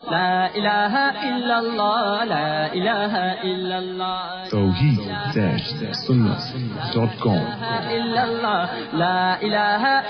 لا إله إلا الله لا إله إلا الله tawheed-sunnah.com لا إله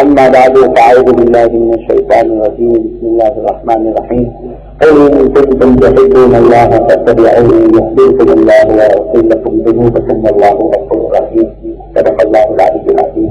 أما بعد فأعوذ بالله من الشيطان الرجيم. بسم الله الرحمن الرحيم. قل إن كنتم تحبون الله فاتبعوني يحببكم الله ويغفر لكم ذنوبكم والله غفور رحيم. صدق الله العلي العظيم.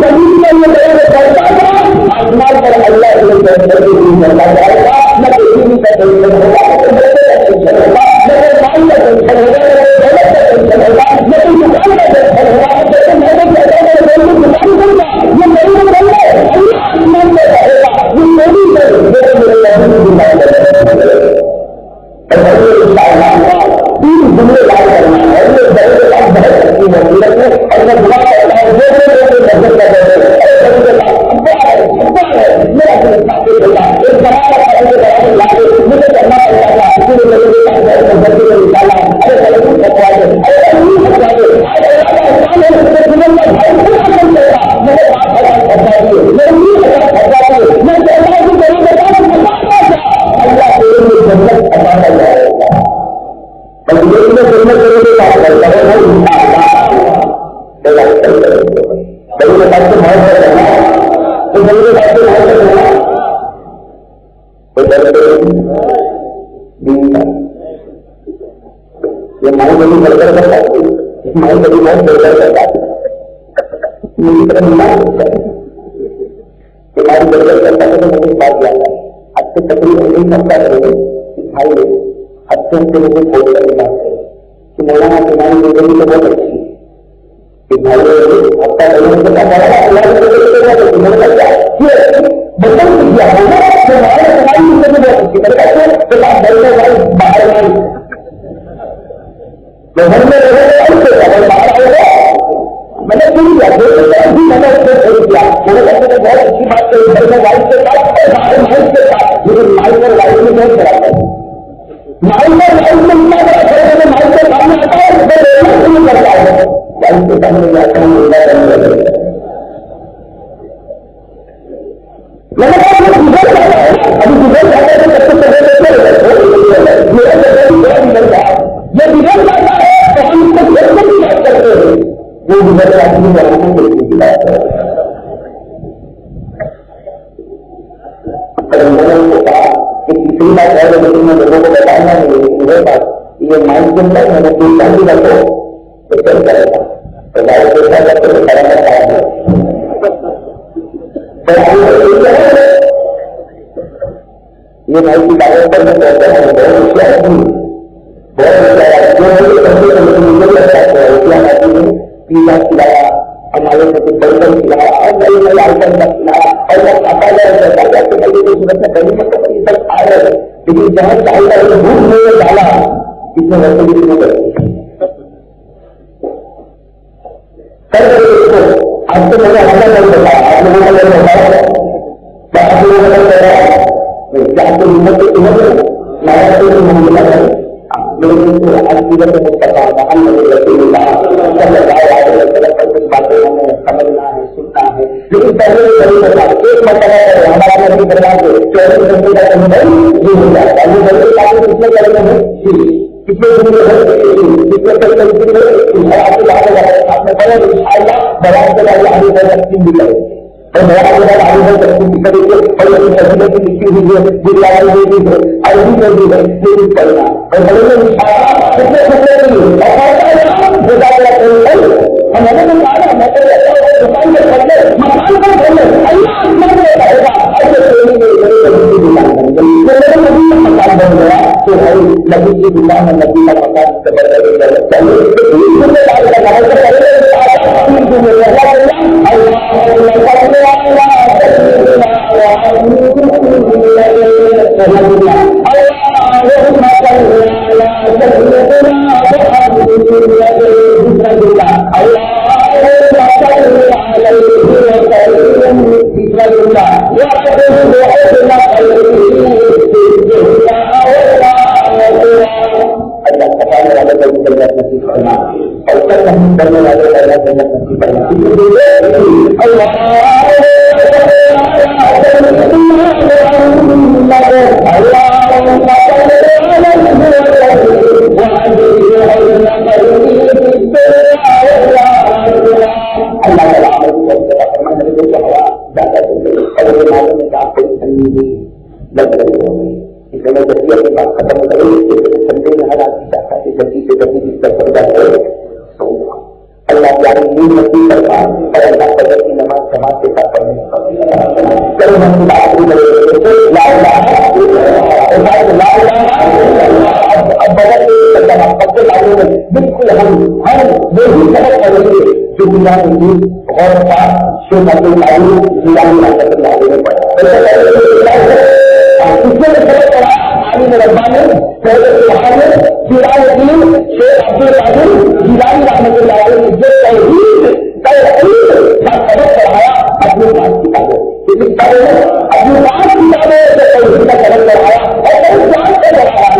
زمین میں یہ کرتا تھا آسمان پر اللہ نہ کسی کا ٹینشن ہوگا نہ ٹینشن ہوگا نہ مال کا ٹینشن ہوگا دولت کا ٹینشن ہوگا نہ کوئی دکان کا ٹینشن ہوگا جیسے میں نے دکان کروں گا یہ میری بند ہے اللہ آسمان میں رہے گا یہ میری تین ذمہ دار کرنا ہے یہ بہت بہت اچھی وسیلت ہے اور میں دعا کرتا ہوں اللہ اور اللہ فجر کی نماز جماعت کے ساتھ پڑھنے کی توفیق عطا فرمائے. چلو ہم کی بات پوری کریں. اب بدل پکے لاگے میں بالکل ہم وہی سبق پڑھیں گے جو گزار کی اور شیخ عبد العزیز جیلانی رحمۃ اللہ علیہ نے پڑھا. اس میں سبق پڑھا عالم ربانی سید سبحانی جیلانی الدین شیخ عبد العزیز جیلانی رحمۃ اللہ علیہ نے جو توحید کا سبق پڑھایا اپنی بات کتابیں اپنی بات کتابیں سے توحید کا سبق پڑھایا اور بات سے پڑھایا.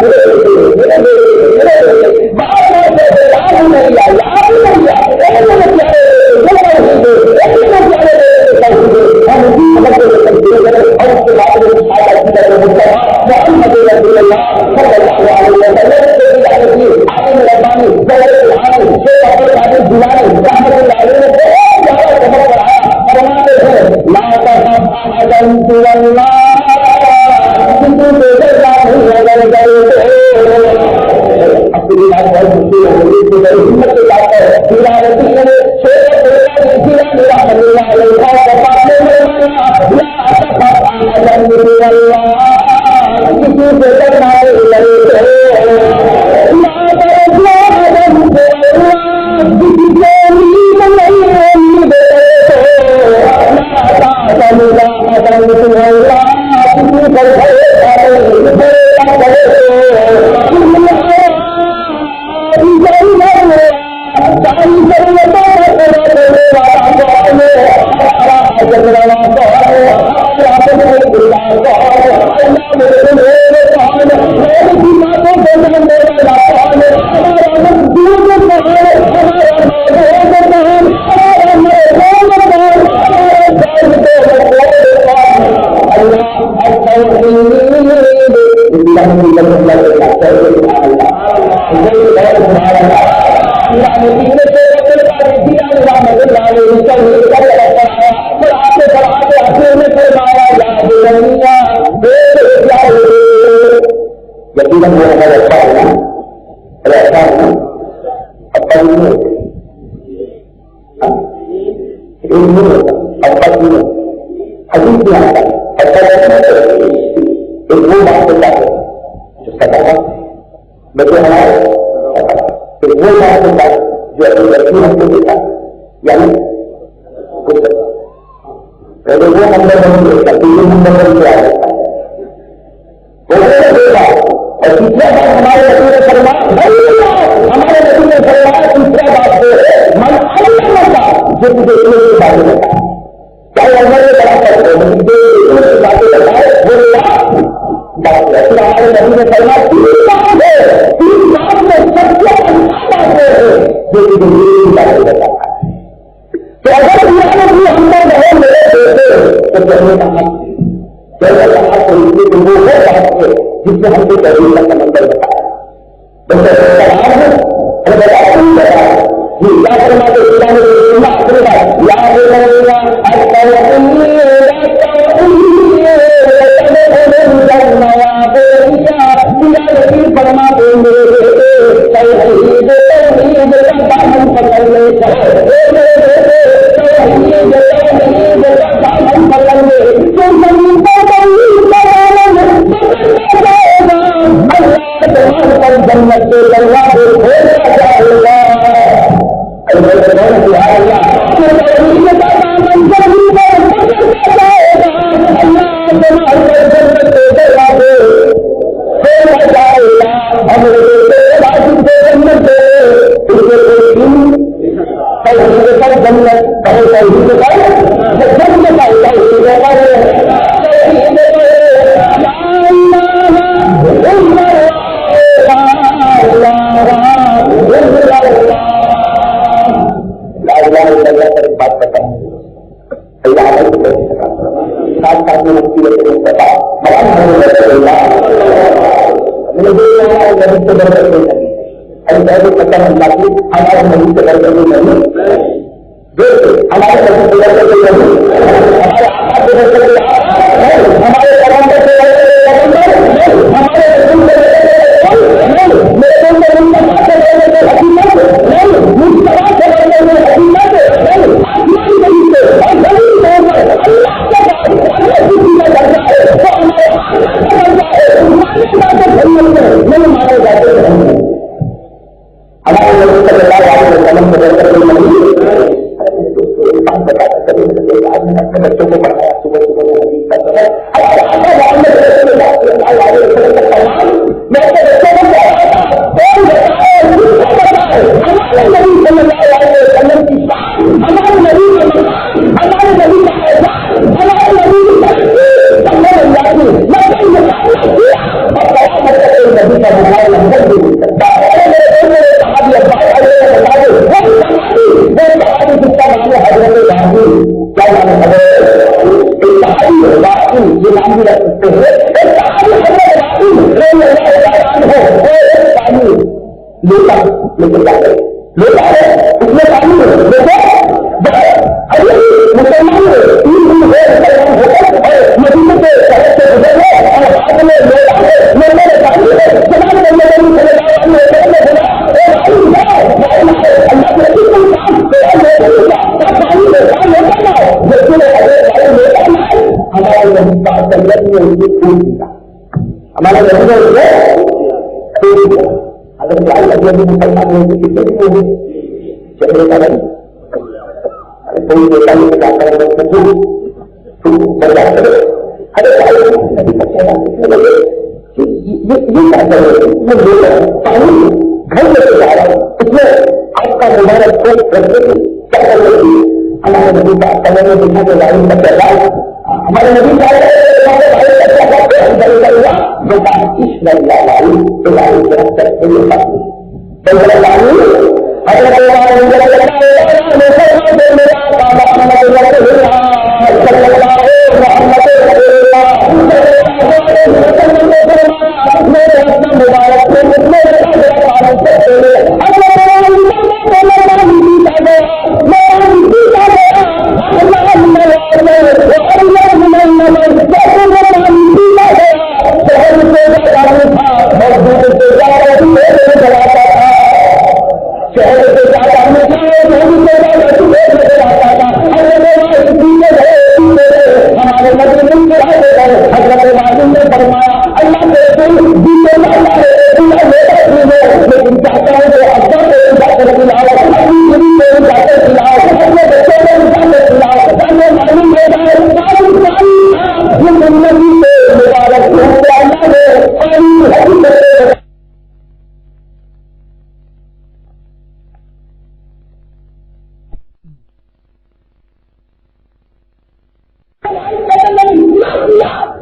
ہمارے آپ بتاتے چلے آدمی اپنے بچوں کو پڑھایا صبح صبح میں حدیث کا سفر میں اپنے بچوں کو پڑھاتا کون بتائے ہمارے نبی صلی اللہ علیہ وسلم کی شان، ہمارے نبی کا مقام، ہمارے نبی کا احسان، ہمارے نبی کی تشریف سمجھ جاتی میں کوئی مقابلہ کیا اور قیامت تک نبی کا مقابلہ نہیں ہو سکتا۔ صحابی اباس علیہ بتا دے وہ صحابی جس کا نام ہے حضرت راہی، کیا نام ہے حضرت صحابی راہی، یہ نام بھی رکھ سکتے ہیں صحابی حضرت راہی رضی اللہ تعالیٰ عنہ، وہ ایک پانی لیتا لیکن کیا کرے لیتا ہے اس میں پانی مسلمان تین دن ہو مسلمان ہو کر مدینے کے شہر سے گزرے اور بعد میں لیتا ہے میرے پانی ہے جناب اللہ کے ہمارا اگر مسلمان چہرے کا نہیں کوئی دیتا نہیں پانی گھر لے کے جا رہا ہوں اس میں آپ کا مبارک کو رکھنے کی کیا کر رہی تھی ہمارے نبی کا کلر میں دکھا کے لائن کا کیا ہمارے نبی کا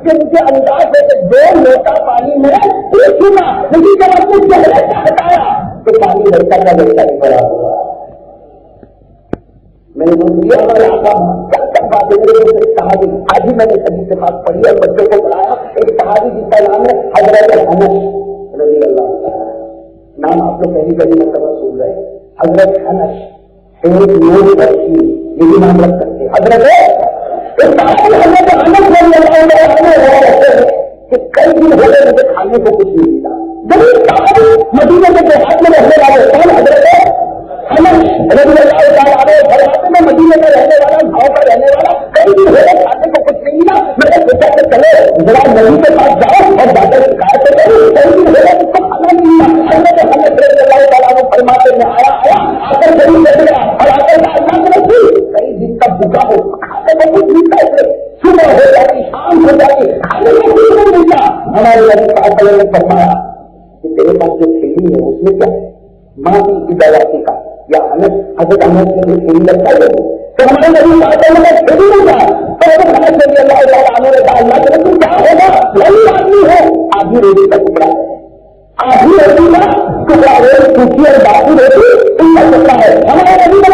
مجھے انداز ہے کہ 2 لوٹا پانی میں چھوٹا لیکن جب آپ نے چہرے سے ہٹایا تو پانی لڑکا کا لڑکا نہیں بڑا ہوا۔ میں نے ہمارے آقا بات صحابی آج ہی میں نے سبھی سے بات پڑھی اور بچوں کو پڑھایا ایک صحابی جس کا نام ہے حضرت انس رضی اللہ تعالیٰ، نام آپ لوگ پہلی پہلی مرتبہ سن رہے ہیں، حضرت انس ایک نور بچی یہ بھی نام رکھ سکتے حضرت کہ کئی دن ہو گئے مجھے کھانے کو کچھ نہیں ملا، جب مدینے کے دیہات میں رہنے والے کون حضرت انس رضی اللہ تعالیٰ عنہ میں مدینے میں رہنے والا گاؤں کا رہنے والا کئی دن ہو گئے کھانے کو کچھ نہیں ملا، میں نے سوچا کہ چلے ذرا نبی کے پاس جاؤ اور جا کر شکایت کرو، کئی دن ہو گئے کچھ کو کھانا نہیں ملا۔ حضرت انس رضی اللہ تعالیٰ عنہ فرماتے میں آیا آ کر شریف لے گیا اور آ کر اللہ نے کئی دن کا بھوکا ہو کھانے کو کچھ نہیں کھائے، صبح ہو جاتی شام ہو جاتی کھانے کو کچھ نہیں ملتا۔ ہمارے نبی صلی اللہ علیہ وسلم نے فرمایا کہ تیرے پاس جو کھیلی ہے اس میں کیا ہے ماں کی دواسی کا یا انس حضرت انس نے کھیلی لگتا ہے تو ہمارے نبی صلی اللہ علیہ وسلم نے کھیلی نہیں کہا تو حضرت انس رضی اللہ تعالیٰ عنہ نے کہا اللہ کے رسول کیا ہوگا وہی آدمی ہے آدھی روٹی کا ٹکڑا ہے، آدھی روٹی کا ٹکڑا ہے سوکھی اور باقی روٹی ان کا ٹکڑا ہے۔ ہمارے نبی نے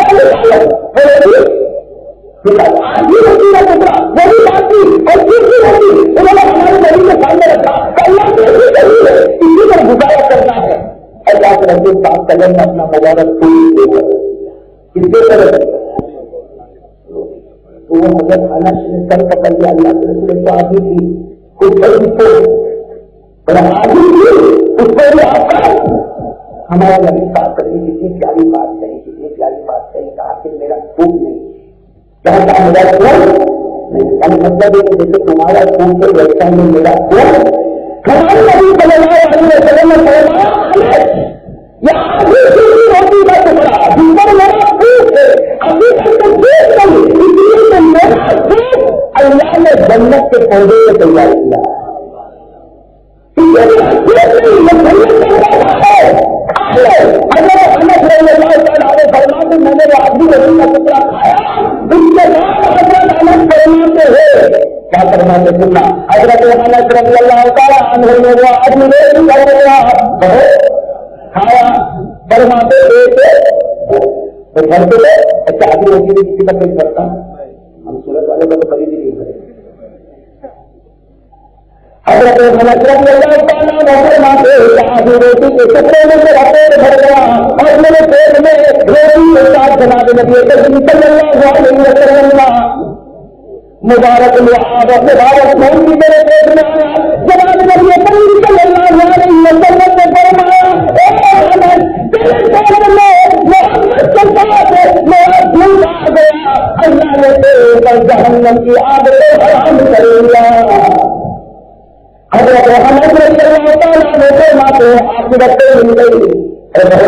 آدھی روٹی کا ٹکڑا وہی باقی اور سوکھی روٹی انہوں نے ہمارے نبی کے سامنے رکھا کہ اللہ کے رسول صحیح ہے اسی پر گزارا کرنا ہے۔ اللہ کے رسول پاک کریں میں اپنا مبارک کس کے طرح تو وہ حضرت انس نے سر پکڑ لیا اللہ کے رسول تو آدھی تھی کچھ بڑی تو آدھی تھی اس پر بھی آپ کا ہمارا نبی پاک کرنے کتنی پیاری بات کہی کتنی پیاری بات کہی کہا کہ میرا خوب نہیں کیا کہا میرا خون نہیں مطلب ہے کہ جیسے تمہارا خون کے ویسا میں میرا خون ہمارے نبی صلی اللہ علیہ وسلم نے فرمایا یہ آدھی روٹی کا ٹکڑا جس پر میرا خوب ہے ابھی تک تو دیکھ نہیں جنت کے پودے سے تیار کیا ہے. فرماتے میں نے آدمی رسول کا ٹکڑا کھایا اس کے بعد حضرت انس فرماتے ہیں کیا فرماتے سننا حضرت انس رضی اللہ تعالیٰ عنہ نے وہ آدمی کھایا فرماتے تو گھر پہ اچھا آدمی روٹی بھی کسی کا پیٹ بھرتا ہم سورت والے کو تو کبھی بھی نہیں کریں. حضرت انس رضی اللہ تعالیٰ عنہ فرماتے آدمی روٹی کے ٹکڑے میں میرا پیٹ بھر گیا اور میرے پیٹ میں روٹی کے ساتھ جناب نبی کریم صلی اللہ علیہ وسلم مبارک مبارک خون بھی میرے پیٹ میں آیا. جناب نبی کریم صلی اللہ علیہ وسلم نے فرمایا اللہ نے جہنم کی آگ کو حرام کر دیا. حضرت انس رضی اللہ تعالیٰ عنہ فرماتے ہیں عاقبتیں مل گئی. حضرت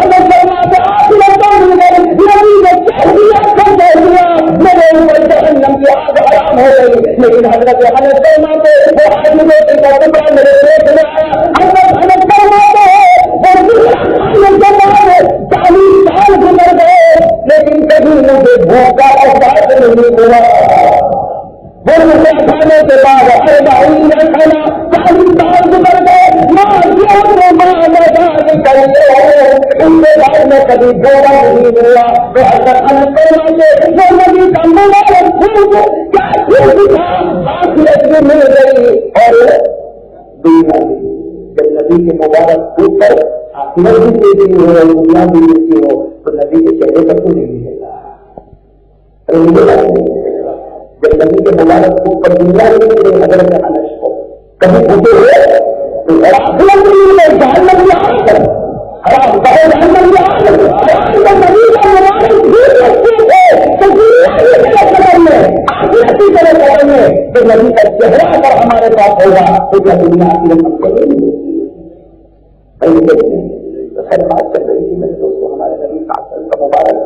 انس فرماتے عاقبتیں مل گئی. نبی نے کہہ دیا میرے اوپر جہنم کی آگ حرام ہو گئی. لیکن حضرت انس فرماتے وہ آدمی کا ٹکڑا میرے پیٹ میں آیا. حضرت انس فرماتے ہیں 40 سال گزر گئے لیکن کبھی مجھے بھوکا احساس نہیں ہوا. وہ مجھے کھانے کے بعد ارے بھائی نے کھانا 40 سال گزر گئے ان کے بعد میں کبھی بھوکا نہیں ہوا. تو حضرت انس فرماتے وہ نبی کا مبارک پھول کیا پھول تھا آخرت میں مل گئی. اور جب نبی کے مبارک پھول پر آخرت بھی دیتی ہو دنیا بھی دیتی ہو تو نبی کے چہرے پر تو نہیں ملے گا. جب نبی کے مبارک پھول پر دنیا بھی ملے حضرت انس کو کبھی پوچھے ہوئے تو جہنم بھی حرام کہے جہنم بھی نبی کا مبارک پھول رکھتے تھے تو دنیا بھی میرے قدم میں آخرت بھی میرے قدم میں تو نبی کا چہرہ اگر ہمارے پاس ہوگا تو کیا دنیا آخرت ہم کو نہیں ملے گی. تو خیر بات چل رہی تھی میرے دوستوں ہمارے نبی کا مبارک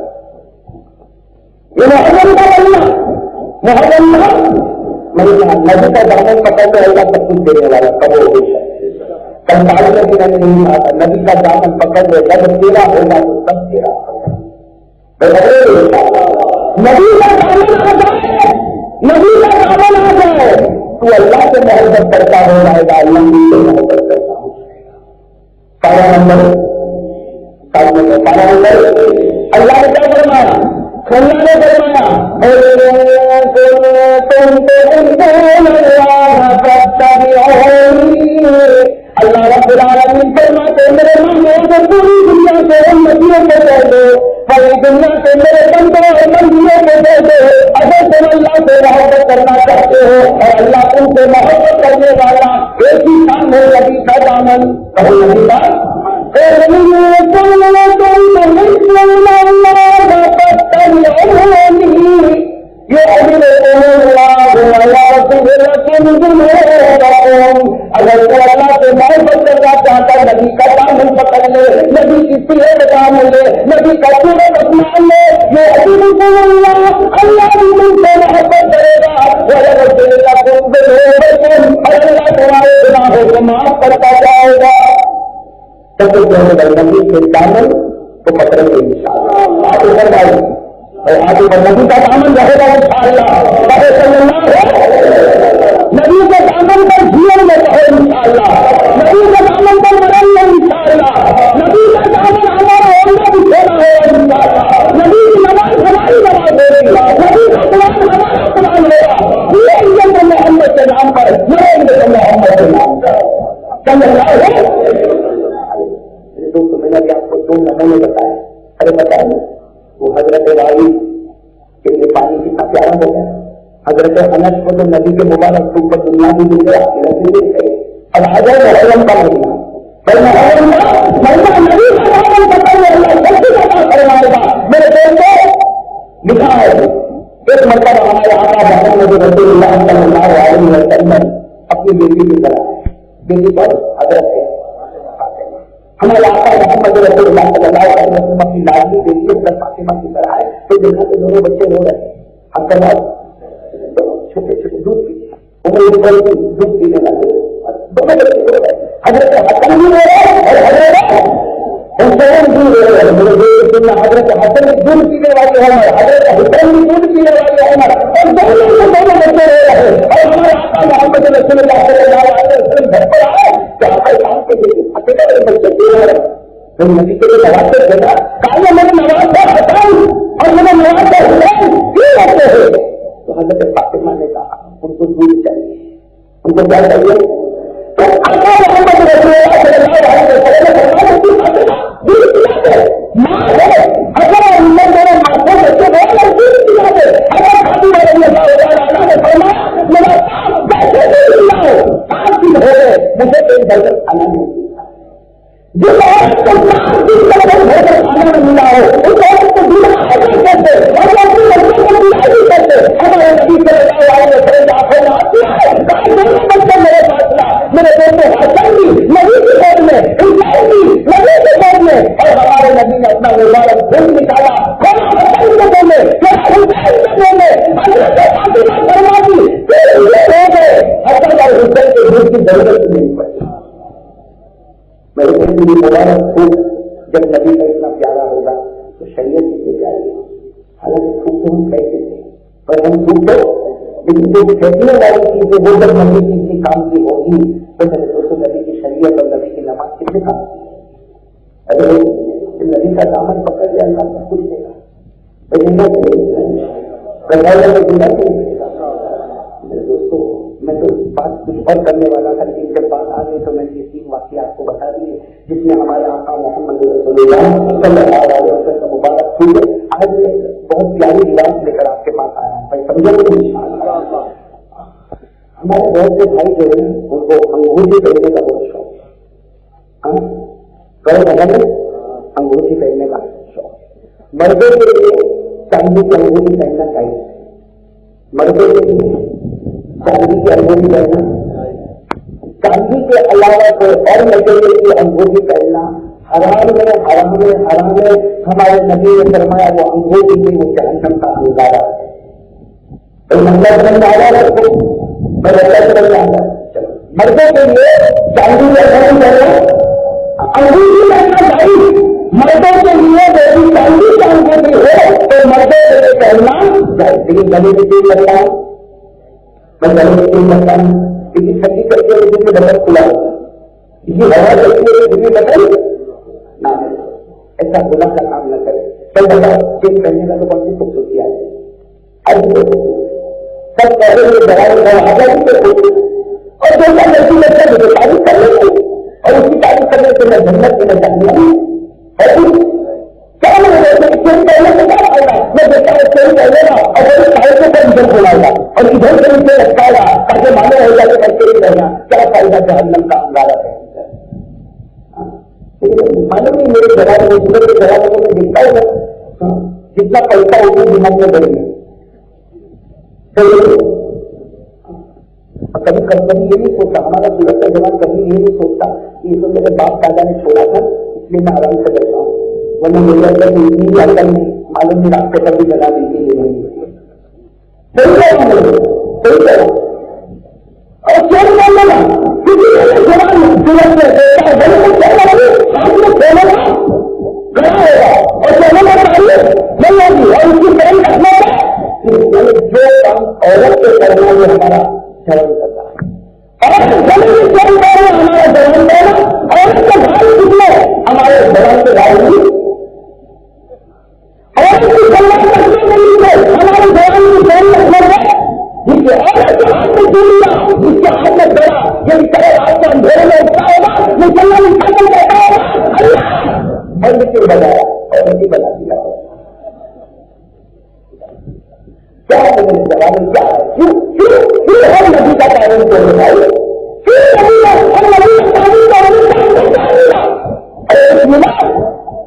یہ محرم کا مہینہ نبی کا دامن پکڑ کے اللہ سب کچھ دینے والا کب ہو گئی ہے. کل تعلق کی میں نے نہیں کہا تھا نبی کا دامن پکڑ کے جب تیرا ہوگا تو سب تیرا ہوگا. نبی کا دامن آ جائے نبی کا دامن آ جائے تو اللہ سے محبت کرتا ہو جائے گا اللہ سے محبت کرتا ہو جائے گا. سارا نمبر اللہ نے کیا فرمایا اللہ نے فرمایا اللہ رب العالمین فرماتے میرے مانگے پوری دنیا سے نبیوں کو دے دو پوری دنیا سے میرے بندوں اور بندیوں کو دے دو. اگر تم اللہ سے محبت کرنا چاہتے ہو اور اللہ تم سے محبت کرنے والا ایک ہی کام ہے نبی کا دامن کہو نبی کا اگر تو اللہ سے محبت کرنا چاہتا ہے نبی کا دامن پکڑ لے نبی کی سیرت کام لے نبی کا سورت اپنا لے یہ اللہ بھی تم سے محبت کرے گا. اللہ تمہارے گناہوں کو معاف کرتا جائے گا. نبی کے دامن کو پکڑیں گے انشاءاللہ. آگے بڑھائیے اور آگے نبی کا دامن رہے گا انشاءاللہ. نبی کے دامن پر جیون میں رہے انشاءاللہ. نبی کے دامن پر مریں گے انشاءاللہ. نبی کا دامن ہمارا ہونا بھی چھوڑا ہے انشاءاللہ. نبی کی نماز ہماری نماز ہوگی. نبی کا قرآن ہمارا قرآن ہوگا. مریں گے محمد کے نام پر مریں گے محمد کے نام پر. سمجھ رہا ہے دوستوں میں نے بھی آپ کو 2 نمونے بتائے. ارے بتائیں وہ حضرت علی کے لیے پانی کتنا پیارا ہوتا ہے. حضرت انس کو تو نبی کے مبارک کے اوپر دنیا بھی مل گئی آخرت بھی مل گئی. اب حضرت محرم کا مہینہ نبی کا دامن پکڑنے والا سب سے زیادہ فرمائے گا. میرے دوستوں لکھا ہے ایک مرتبہ ہمارے آقا محمد رسول اللہ صلی اللہ علیہ وسلم اپنی بیٹی کی طرح بیٹی پر حضرت ہمارے آقا محمد رسول اللہ صلی اللہ علیہ وسلم اپنی لاڈلی بیٹی حضرت فاطمہ کی طرح ہے تو دیکھا کہ دونوں بچے ہو رہے ہیں. اب دودھ پینے لگے، دونوں بچے ہو گئے، حضرت حسن بھی ہو گئے اور حضرت حسین بھی ہو گئے. حضرت حسن بھی دودھ پینے والے عمر، حضرت حسین بھی دودھ پینے والے عمر، اور دونوں کو دونوں بچے ہو رہے. اور ہمارے آقا محمد رسول اللہ صلی اللہ علیہ وسلم گھر پر آئے کہ آقا صاحب کے لیے اکیلے بچے پیے ہو رہے. تو نبی کے لیے نوازتے تھے نا، کہا میں نے نوازا حسن اور میں نے نوازا حسین کیوں رہتے ہیں؟ تو حضرت فاطمہ نے کہا ان کو دودھ چاہیے. ان کو کیا چاہیے؟ تو آقا محمد رسول اللہ صلی اللہ علیہ وسلم نے فرمایا کہ فاطمہ دودھ پلاتے ماں ہے، اگر اندر میرے ماتھے بچے گئے دودھ پلاتے. اگر فاطمہ رضی اللہ عنہا نے فرمایا میرا باپ کیسے دودھ پلاؤ؟ 5 دن ہو گئے مجھے ایک برتن کھانا نہیں ملا. جو عورت کو 5 دن تک برتن کھانا نہیں ملا ہو اس عورت کو دودھ حاصل کرتے اور اپنے بچوں کو دودھ حاصل کرتے. ہمارے نبی صلی اللہ علیہ وسلم آنکھوں میں آتی ہے کہا دونوں بچے میرے پاس لا. میرے بیٹے حسن بھی نبی کی گود میں، حسین بھی نبی کی گود میں، اور ہمارے نبی نے اپنا مبارک دودھ نکالا تھوڑا حسن کے گود میں تھوڑا حسین کے گود میں. حضرت فاطمہ فرماتی پھر یہ ہو گئے حسن اور حسین کے دودھ کی ضرورت نہیں پڑی. میرے لیے مبارک دودھ جب نبی کا اتنا پیارا ہوگا تو شریعت کتنی پیاری ہے. حالانکہ دودھ تو ہم کہتے تھے پر ہم دودھ تو لیکن جو پھینکنے والی چیز ہے وہ جب نبی کی اتنی کام کی ہوگی تو میرے دوستوں نبی کی شریعت اور نبی کی نماز کتنے کام کی ہے. اگر نبی کا دامن پکڑ لیا اللہ سب کچھ دے گا. میرے دوستوں میں تو بات کچھ اور کرنے والا تھا لیکن جب بات آ گئی تو میں یہ 3 واقعہ آپ کو بتا دیے جس میں ہمارے آقا محمد رسول اللہ صلی اللہ علیہ وسلم کا مبارک پھول ہے. آج میں بہت پیاری روایت لے کر آپ کے پاس آیا ہوں بھائی سمجھو گے. ہمارے بہت سے بھائی جو ہیں ان کو انگوٹھی پہننے کا بہت شوق ہے. انگوٹھی پہننے کا شوق. مردوں کے لیے چاندی کی انگوٹھی پہننا چاہیے. مردوں کے لیے چاندی کی انگوٹھی پہننا، چاندی کے علاوہ کوئی اور مٹیریل کی انگوٹھی پہننا حرام ہے. حرام ہے، حرام ہے. ہمارے نبی نے فرمایا وہ انگوٹھی کی وہ جہنم کا انگارہ ہے. تو مطلب انگارہ رکھو میں رکھا چل جاتا ہے. مردوں کے لیے چاندی کی انگوٹھی پہننا، انگوٹھی پہننا چاہیے. مردوں کے لیے بیٹی چاندی کی انگوٹھی ہو تو مردوں کے لیے پہننا لیکن گلے میں تیل لگتا ہے. میں گلے میں تیل لگتا ہوں کسی ٹھنڈی کرتے ہوئے جس میں بٹن کھلا ہوتا ہے، کسی ہوا کرتے ہوئے جس میں بٹن نہ ایسا گناہ کا کام نہ کرے. سب بتا چیز کرنے کا تو کون سی خوبصورتی آئی سب پہلے یہ دوائی اور جو لڑکی لگتا ہے مجھے تعریف کر لیتے اور اس کی تعریف کرنے سے میں جنت دینا چاہتی ہوں. اور میں دیکھتا ہوں چین کہے گا اور وہ سائڈ سے ادھر بلائے گا اور ادھر سے اسے لٹکائے گا تاکہ معلوم ہو جائے کہ چین کہنا کیا فائدہ جہنم کا انگارہ ہے. معلوم نہیں میرے جگہ میں دوسرے کے جگہ میں دکھتا ہوگا جتنا پیسہ اتنی دماغ میں بڑھ گئی. کبھی کبھی یہ نہیں سوچتا ہمارا سورج کا جوان کبھی یہ نہیں سوچتا کہ یہ تو میرے باپ دادا نے چھوڑا تھا اس لیے میں آرام سے بیٹھا ہوں. ورنہ میرے اندر اتنی جانتا نہیں معلوم نہیں راستے پر بھی جگہ دیتی ہے. صحیح کرو اور چین کر لینا کسی جوان سورج میں دیکھتا ہے بڑے کو چین لگی ہاتھ میں کھولے گا گڑا ہوگا اور چینوں میں چاہیے نہیں ہوگی اور اس کی چین رکھنا ہے. جو کام عورت سے کرنا یہ ہمارا شرم کرتا ہے اور زمین چین کرنا ہمارا جوان کرنا عورت کے بھائی کتنے ہمارے جوان کے بھائی نہیں عورت کی سلوات رکھنے کے لیے ہمارے جوان کی چین رکھنا ہے. جس کے عورت کے ہاتھ میں چوڑیا جس کے ہاتھ میں بڑا جن کرے آپ کو اندھیرے میں اٹھا ہوگا مسلمان سائیکل کہتا ہوگا اللہ اور کیوں بنایا اور نہیں بنا دیا کیا میرے جوان کیا کیوں ہر نبی کا تعلیم کو بتائیے کیوں نبی کا ہر نبی کا تعلیم کو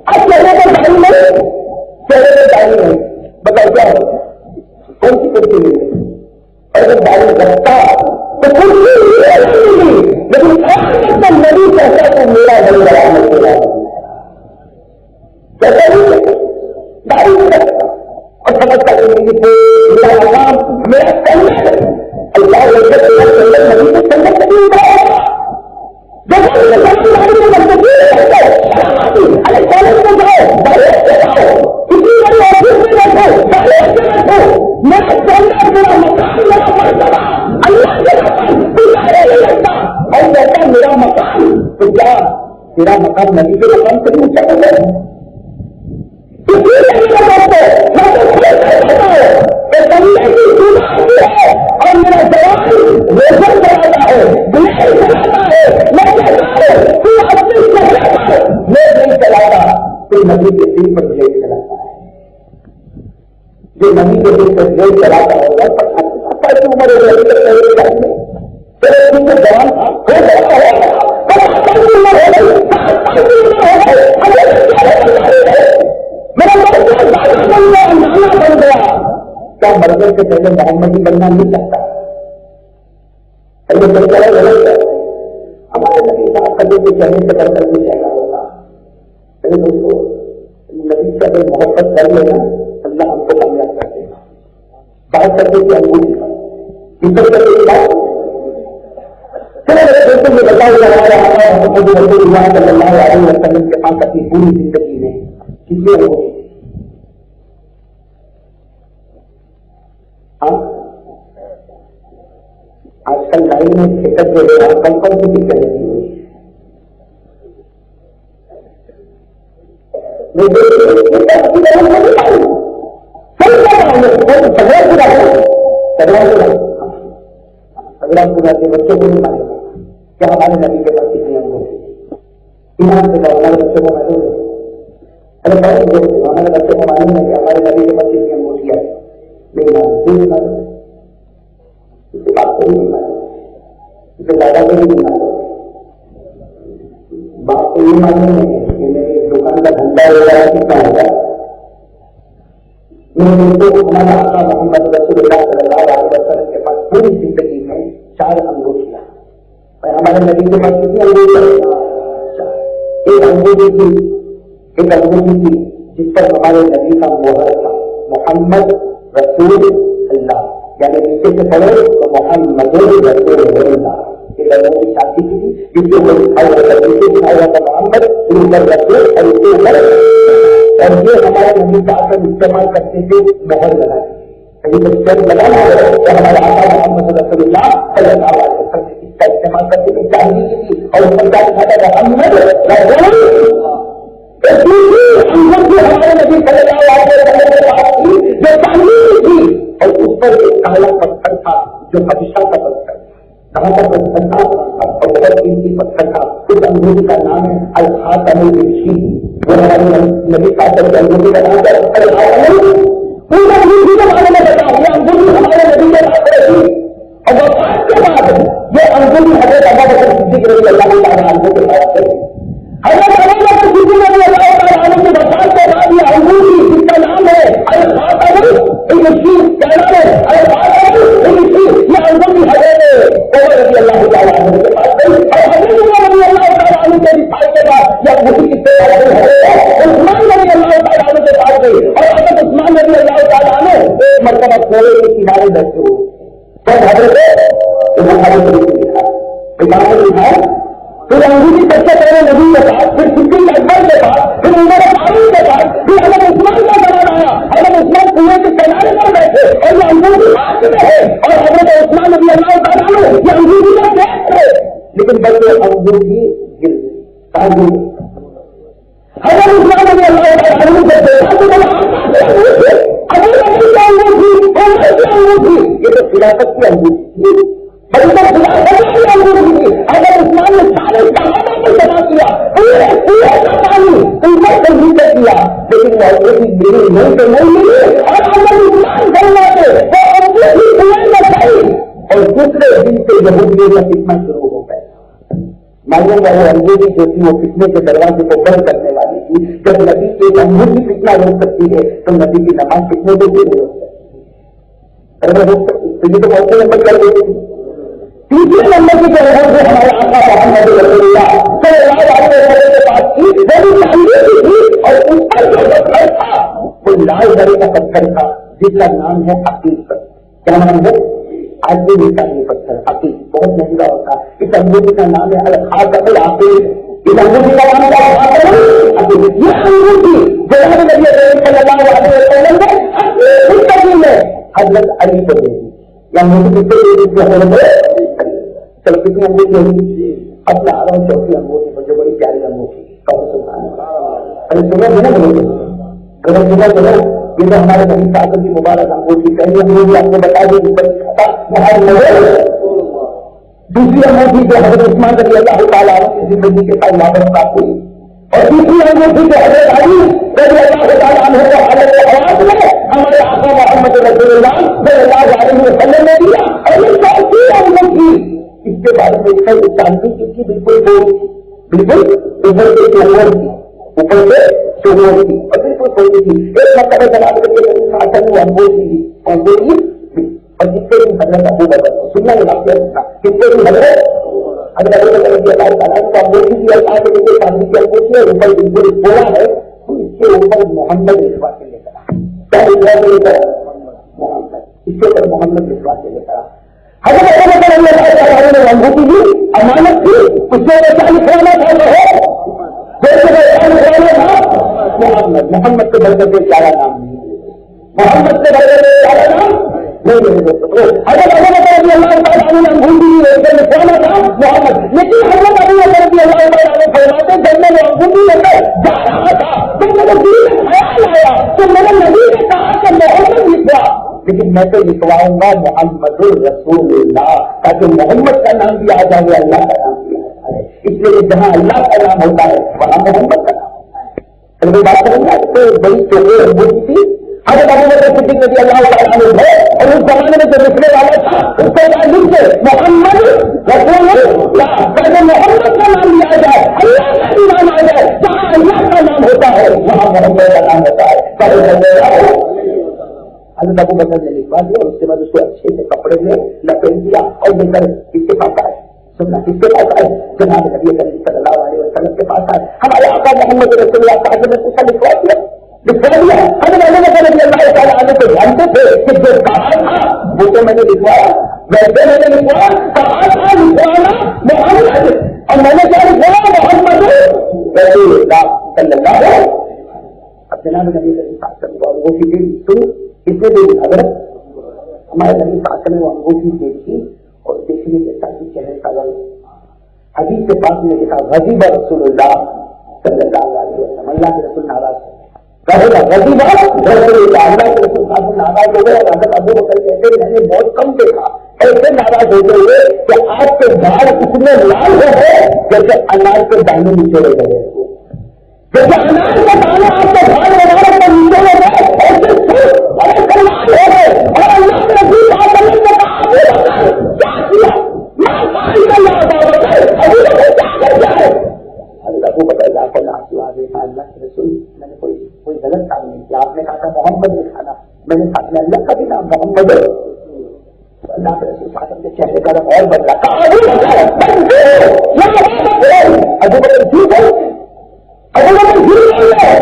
اب چہرے کو تعلیم نہیں چہرے کو تعلیم نہیں بتاؤ کیا ہے کون سی کرتی نہیں اور جب تعلیم کرتا تو کچھ نہیں لیکن نبی کہتا تو میرا بڑی بڑا مسئلہ کہتا نہیں تعلیم کرتا اور سمجھتا کہ میرا کام میرا کرنا اللہ میرا مکان تو کیا تیرا مکان نبی کے مکان سے نہیں اونچا کر ہے اور میرا جوان روشن چلاتا ہے نہیں چلاتا تو نبی کے دل پر بلیڈ چلاتا ہے. جو نبی کے دل پر بلیڈ چلاتا ہوگا عمر جوان بن گیا کیا مرکز سے پہلے محمد ہی بننا نہیں چاہتا. ہمارے نبی صاحب کبھی بھی چہرے سے بڑھ کر نہیں چاہتا ہوگا. دوستوں نبی سے اگر محبت کر لینا اللہ ہم کو کامیاب کر دے گا. بات کرتے کہ انگوٹھی یہ بتاؤ محمد رسول اللہ صلی اللہ علیہ وسلم کے پاس اپنی پوری زندگی میں کتنے انگوٹھی آج کل لائن میں ٹھیکر جو ہے کم کم کی دقت رہتی ہوئی اگلا پورا کے بچوں کو نہیں معلوم کیا ہمارے نبی کے پاس کتنی انگوٹھی ایمان سے ہمارے بچوں کو معلوم ہے. ہمارے بچوں کو معلوم ہے کہ ہمارے نبی کے پاس کتنی انگوٹھیاں ہیں. نہیں معلوم اس سے بات کو نہیں معلوم اس سے دادا کو نہیں معلوم باپ کو یہ معلوم ہے کہ میرے دکان کا دھندا وغیرہ کتنا ہوگا. میرے دوستوں کو ہمارا آقا محمد رسول اللہ صلی اللہ علیہ وسلم کے پاس پوری زندگی میں 4 انگوٹھیاں اور ہمارے نبی کے پاس کتنی انگوٹھیاں. ایک انگوٹھی تھی جس پر ہمارے نبی کا مہر تھا محمد رسول اللہ یعنی نیچے سے پڑھے تو محمد رسول اللہ. ایک انگوٹھی شادی کی تھی جس کے اوپر لکھا ہوا تھا محمد رسول اور اس کے اوپر اور یہ ہمارے نبی کا اصل استعمال کرتے تھے مہر لگانے لگانا ہے تو ہمارے آقا محمد رسول اللہ صلی اللہ علیہ وسلم اس کا استعمال کرتے تھے چاندی کی تھی اور اس پر کیا لکھا تھا محمد رسول. ہمارے نبی صلی اللہ علیہ وسلم جو چاندی کی تھی اور اس پر ایک کالا پتھر تھا جو بادشاہ کا پتھر کہاں کا پتھر تھا اور بہت قیمتی پتھر تھا. اس انگوٹھی کا نام ہے الخاتم الرشید. نبی کا انگوٹھی کا نام ہے الخاتم. اس انگوٹھی کے بارے میں بتاؤ یہ انگوٹھی ہمارے نبی کے پاس رہی اور وفات کے بعد یہ انگوٹھی حضرت ابوبکر صدیق رضی اللہ تعالیٰ عنہ کے پاس رہی. حضرت ابوبکر صدیق رضی اللہ تعالیٰ عنہ کے وفات کے بعد یہ انگوٹھی جس کا نام ہے الخاتم الرشید کہنا ہے الخاتم الرشید یہ انگوٹھی حضرت عمر رضی اللہ تعالیٰ عنہ کے پاس رہی اور حضرت عمر رضی اللہ تعالیٰ عنہ کے وفات کے بعد یہ انگوٹھی کس سے عثمان رضی اللہ تعالیٰ عنہ کے پاس گئی اور حضرت عثمان رضی اللہ تعالیٰ عنہ ایک مرتبہ سورے کے کنارے بیٹھے ہوئے سب حضرت پھر انگوٹھی سب سے پہلے نبی کے پاس پھر صدیق اکبر کے پاس پھر عمر فاروق کے پاس پھر حضرت عثمان کا زمانہ آیا. حضرت عثمان کنویں کے کنارے پر بیٹھے اور یہ انگوٹھی ہاتھ میں ہے اور حضرت عثمان رضی اللہ تعالیٰ عنہ یہ انگوٹھی کا دیکھ رہے لیکن بلکہ انگوٹھی گر گئی. حضرت عثمان رضی اللہ تعالیٰ عنہ سے دیکھا یہ تو خلافت کی انگوٹھی تھی. اگر عثمان نے سارے صحابہ کو جمع کیا پورے کا پانی ان پر تنظیم کیا لیکن وہ انگوٹھی میری نہیں تو نہیں ملی اور اگر عثمان بننا تھے وہ انگوٹھی کنویں میں گئی اور دوسرے دن سے یہودیوں کا فتنہ شروع ہو گیا. معلوم ہے وہ انگوٹھی جو تھی وہ فتنے کے دروازے کو بند کرنے والی تھی. جب نبی ایک انگوٹھی فتنہ روک سکتی ہے تو نبی کی نماز فتنے کو بھی نہیں روک سکتی. تو یہ تو بہت سے نمبر کر دیتی تھی. تیسرے نمبر کی جو ہے ہمارے آقا محمد رسول اللہ صلی اللہ علیہ وسلم کے پاس تھی وہ بھی چاندی کی تھی اور اس پر جو پتھر تھا وہ لال زری کا پتھر تھا جس کا نام ہے حقیقت. کیا نام ہے؟ آج بھی چاندی پتھر عقیق بہت مہنگا ہوتا ہے. اس انگوٹھی کا نام ہے الخاتم العقیق. اس انگوٹھی کا نام ہے الخاتم العقیق. یہ انگوٹھی جناب نبی صلی اللہ علیہ وسلم نے اپنی زندگی میں حضرت علی کو دے دی. یا انگوٹھی کتنے چلو کتنی انگوٹھی ہوگی اپنا آرام چوتھی انگوٹھی جو بڑی پیاری انگوٹھی یہ تو ہمارے نبی صاحب کی مبارک انگوٹھی پہلی انگوٹھی آپ کو بتا دی. دوسری انگوٹھی جو حضرت عثمان رضی اللہ تعالیٰ کی زندگی کے ساتھ وابستہ ہوئی اور تیسری انگوٹھی جو حضرت علی رضی اللہ تعالیٰ عنہ کو حالت آواز میں ہمارے آقا محمد رسول اللہ صلی اللہ علیہ وسلم نے دیا. اور یہ چوتھی انگوٹھی اس کے بارے میں چاندی کی بالکل اوپر سے چوہر تھی اور بالکل چھوٹی تھی. ایک مرتبہ جناب کے شاسن میں انگوٹھی تھی اور جتنے بھی حضرت ابو بکر سننا کتنے بھی حضرت ابو بکر رضی اللہ تعالیٰ کو انگوٹھی کی اللہ کے لیے چاندی کی انگوٹھی ہے اوپر بالکل بولا ہے تو اس کے اوپر محمد لکھوا کے لے کر محمد اس کے اوپر محمد لکھوا کے لے کر حضرت ابو بکر رضی اللہ تعالیٰ نے انگوٹھی کی امانت کی. اس میں کیا لکھوانا تھا محمد کے بڑھ کر پیارا نام نہیں. محمد سے بڑھ کر پیارا نام نہیں. حضرت ابو بکر رضی اللہ تعالیٰ عنہ نے انگوٹھی لکھوانا تھا محمد. لیکن حضرت ابو بکر رضی اللہ تعالیٰ عنہ فرماتے جب میں نے انگوٹھی لے کر جا رہا تھا تو میرے دل میں خیال آیا تو میرے نبی نے کہا کہ محمد لکھوا, لیکن میں تو لکھواؤں گا محمد الرسول اللہ تاکہ محمد کا نام بھی آ جائے اللہ کا نام بھی آ جائے. اس لیے جہاں اللہ کا نام ہوتا ہے وہاں محمد کا نام ہوتا ہے. بات کریں گے تو بڑی چوٹی انگوٹھی تھی. حضرت ابو بکر صدیق رضی اللہ تعالیٰ عنہ ہے اور اس زمانے میں جو لکھنے والا تھا اس کو کیا لکھتے محمد رسول اللہ تاکہ محمد کا نام لیا جائے اللہ کا بھی نام آ جائے. جہاں اللہ کا نام ہوتا ہے وہاں محمد کا نام ہوتا ہے. حضرت ابو بکر نے لکھوا دیا اور اس کے بعد اس کو اچھے سے کپڑے میں لپیٹ دیا اور لے کر اس کے پاس آئے. سننا کس کے پاس آئے؟ جناب نبی کریم صلی اللہ علیہ وسلم کے پاس آئے. ہمارے آقا محمد رسول اللہ صلی اللہ علیہ وسلم نے پوچھا لکھوا دیا. حضرت ابو بکر رضی اللہ تعالیٰ عنہ کو جانتے تھے کہ جو کہا تھا وہ تو میں نے لکھوایا, ویسے میں نے لکھوایا کہا تھا لکھوانا محمد اور میں نے کیا لکھوایا محمد رسول اللہ صلی اللہ علیہ وسلم. اب جناب نبی کریم صلی اللہ علیہ وسلم وہ فکر سن کتنے دن حضرت ہمارے نبی صلی اللہ علیہ وسلم نے وہ انگوٹھی دیکھی اور دیکھنے کے ساتھ چہرے کا لگ حدیث کے پاس میں لکھا غضب رسول اللہ صلی اللہ علیہ وسلم. اللہ کے رسول ناراض کہے گا غضب رسول اللہ, اللہ کے رسول صاحب ناراض ہو گئے. حضرت ابو بکر کہتے ہیں میں نے بہت کم دیکھا ایسے ناراض ہوتے ہوئے کہ آپ کے بال اتنے لال ہو گئے جیسے انار کے دانے نیچے رہ گئے. جیسے انار کے دانے آپ کے بال وغیرہ پر نیچے رہ گئے ایسے ہو گئے. اور اللہ کے رسول صاحب نے کہا ابو بکر اللہ کو اللہ کے رسول میں نے کوئی غلط کام نہیں کیا. آپ نے کہا تھا محمد لکھانا, میں نے ساتھ میں اللہ کا بھی نام محمد. اللہ کے رسول صاحب کے چہرے کا رنگ اور بدلا. ابو بکر جھوٹ ہے, ابو بکر جھوٹ ہے,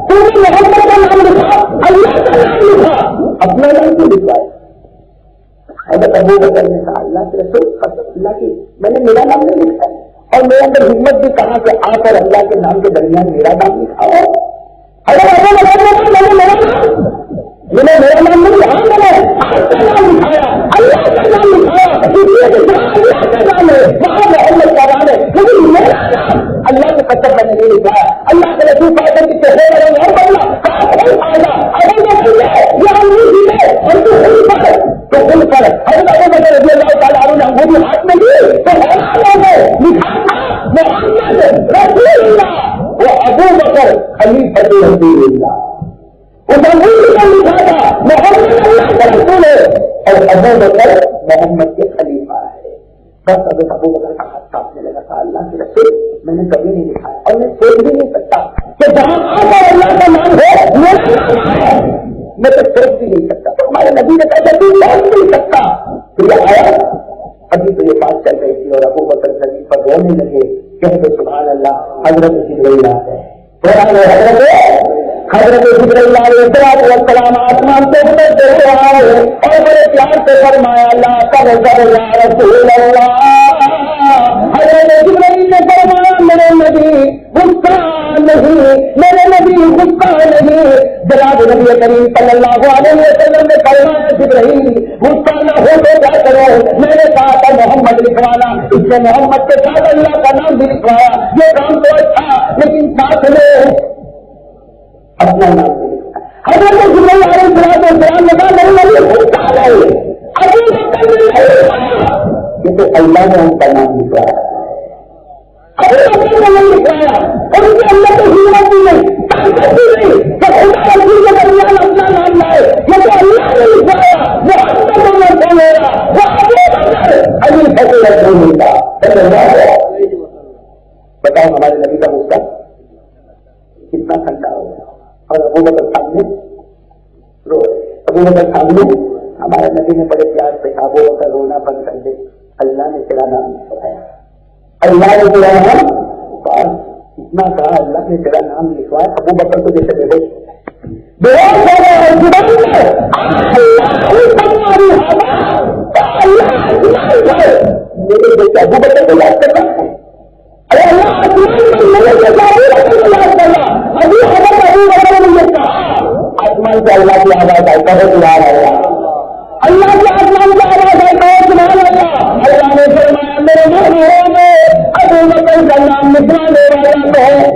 تم نے محمد کا نام لکھا اللہ کا نام لکھا اپنا نام کیوں لکھوایا؟ حضرت ابو بکر نے کہا اللہ کے رسول اللہ کی میں نے میرا نام نہیں لکھا اور میرے اندر ہمت بھی کہا کہ آ کر اللہ کے نام کے درمیان میرا نام لکھاؤ. حضرت ابو بکر نے کہا میں نے میرا نام نہیں لکھا, میں نے آپ کا نام لکھایا اللہ کا نام لکھایا. اللہ کا نام ہے وہاں محمد کا نام ہے لیکن میرا نام اللہ کے قسم میں نے نہیں لکھایا. اللہ کے رسول صاحب کی چہرے کا رنگ اور بدلا. کہا کوئی فائدہ ابو بکر یہ انگوٹھی ہے اور تو خود پر تو خود پر حضرت ابو بکر رضی اللہ تعالیٰ عنہ نے انگوٹھی ہاتھ میں لی تو حیران ہو گئے. لکھا تھا محمد رسول اللہ, وہ ابو بکر خلیفۃ رسول اللہ. اس انگوٹھی کا لکھا تھا محمد اللہ کا رسول ہے اور ابو بکر محمد کے خلیفہ ہے. بس حضرت ابو بکر کا ہاتھ کاپنے لگا تھا اللہ کے رسول میں نے کبھی نہیں لکھا اور میں سوچ بھی نہیں سکتا کہ جہاں آپ اور اللہ کا نام ہو میرا نام آئے, میں تو سوچ بھی نہیں سکتا. تو ہمارے نبی نے کہا تو سوچ نہیں سکتا. تو یہ آیا ابھی تو یہ بات چل رہی تھی اور ابو بکر صدیق پر رونے لگے. کہتے سبحان اللہ حضرت جبرائیل آتے ہیں. حضرت جبرائیل علیہ السلام آسمان سے اترتے ہوئے آئے اور بڑے پیار سے فرمایا لا تغضب یا رسول اللہ. حضرت جبرائیل نے فرمایا میرے نبی غصہ نہیں، میرے نبی غصہ نہیں. جناب نبی کریم صلی اللہ علیہ وسلم نے فرمایا جبرائیل غصہ نہ ہو تو کیا کرو؟ میں نے کہا تھا محمد لکھوانا، اس نے محمد کے ساتھ اللہ کا نام بھی لکھوایا. یہ کام تو اچھا، لیکن ساتھ میں اپنا نام بھی لکھا. حضرت جبرائیل علیہ السلام نے کہا میرے نبی غصہ نہیں، ابھی یہ تو اللہ نے ان کا نام لکھوایا، ابھی نے نہیں لکھوایا. اور ان کے اندر تو ہمت بھی نہیں، طاقت بھی نہیں کہ خدا رسول کے درمیان اپنا نام لائے. یہ تو اللہ نے لکھوایا، محمد ہونا چاہیے وہ ابھی فصل رسول کا. بتاؤ ہمارے نبی کا غصہ کتنا ٹھنڈا ہو گیا. اور ابو بکر سامنے ہمارے نبی نے بڑے پیار سے کہا ابو بکر رونا بند کر دے، اللہ نے تیرا نام لکھوایا، اللہ نے تیرا نام. اتنا کہا اللہ نے تیرا نام لکھوایا. ابو بکر کو جیسے بے میرے بیٹے ابو بکر کو یاد کرنا ہے. ارے اللہ آسمان سے اللہ کی آواز آئی کہو سبحان اللہ. اللہ کے آسمان سے آواز آئی کہو سبحان اللہ. اللہ نے فرمایا میرے محبوبوں میں ابو بکر کا نام لکھوانے والا ہے.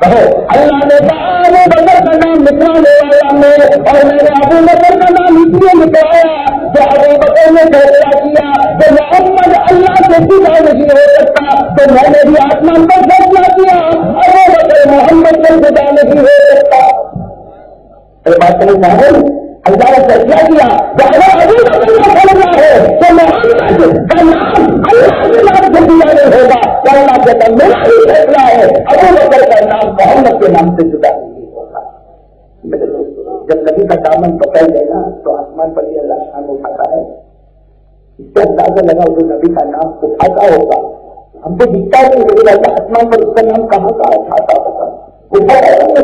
کہو اللہ نے کہا ابو بکر کا نام لکھوانے والا میں، اور میں نے ابو بکر کا نام اس لیے لکھوایا تو ابو بکر نے فیصلہ کیا کہ محمد اللہ سے جدا نہیں ہو سکتا، تو میں نے بھی آسمان پر فیصلہ کیا ابو بکر محمد سے جدا نہیں ہو سکتا. بات سمجھ میں آئی. اللہ نے فیصلہ کیا کہ اگر ابو بکر کا فیصلہ ہے تو محمد کا نام اللہ کے نام سے جدا نہیں ہوگا. تو اللہ کہتا میرا بھی فیصلہ ہے ابو بکر کا نام محمد کے نام سے جدا نہیں ہوگا. میرے دوست جب نبی کا دامن پکڑ لینا تو آسمان پر یہ اللہ شان اٹھاتا ہے. اس سے اندازہ لگا جو نبی کا نام اٹھاتا ہوگا ہم کو دکھتا ہے کہ میرے اللہ آسمان پر اس کا نام کہاں کا اٹھاتا ہوگا، اٹھاتا ہے.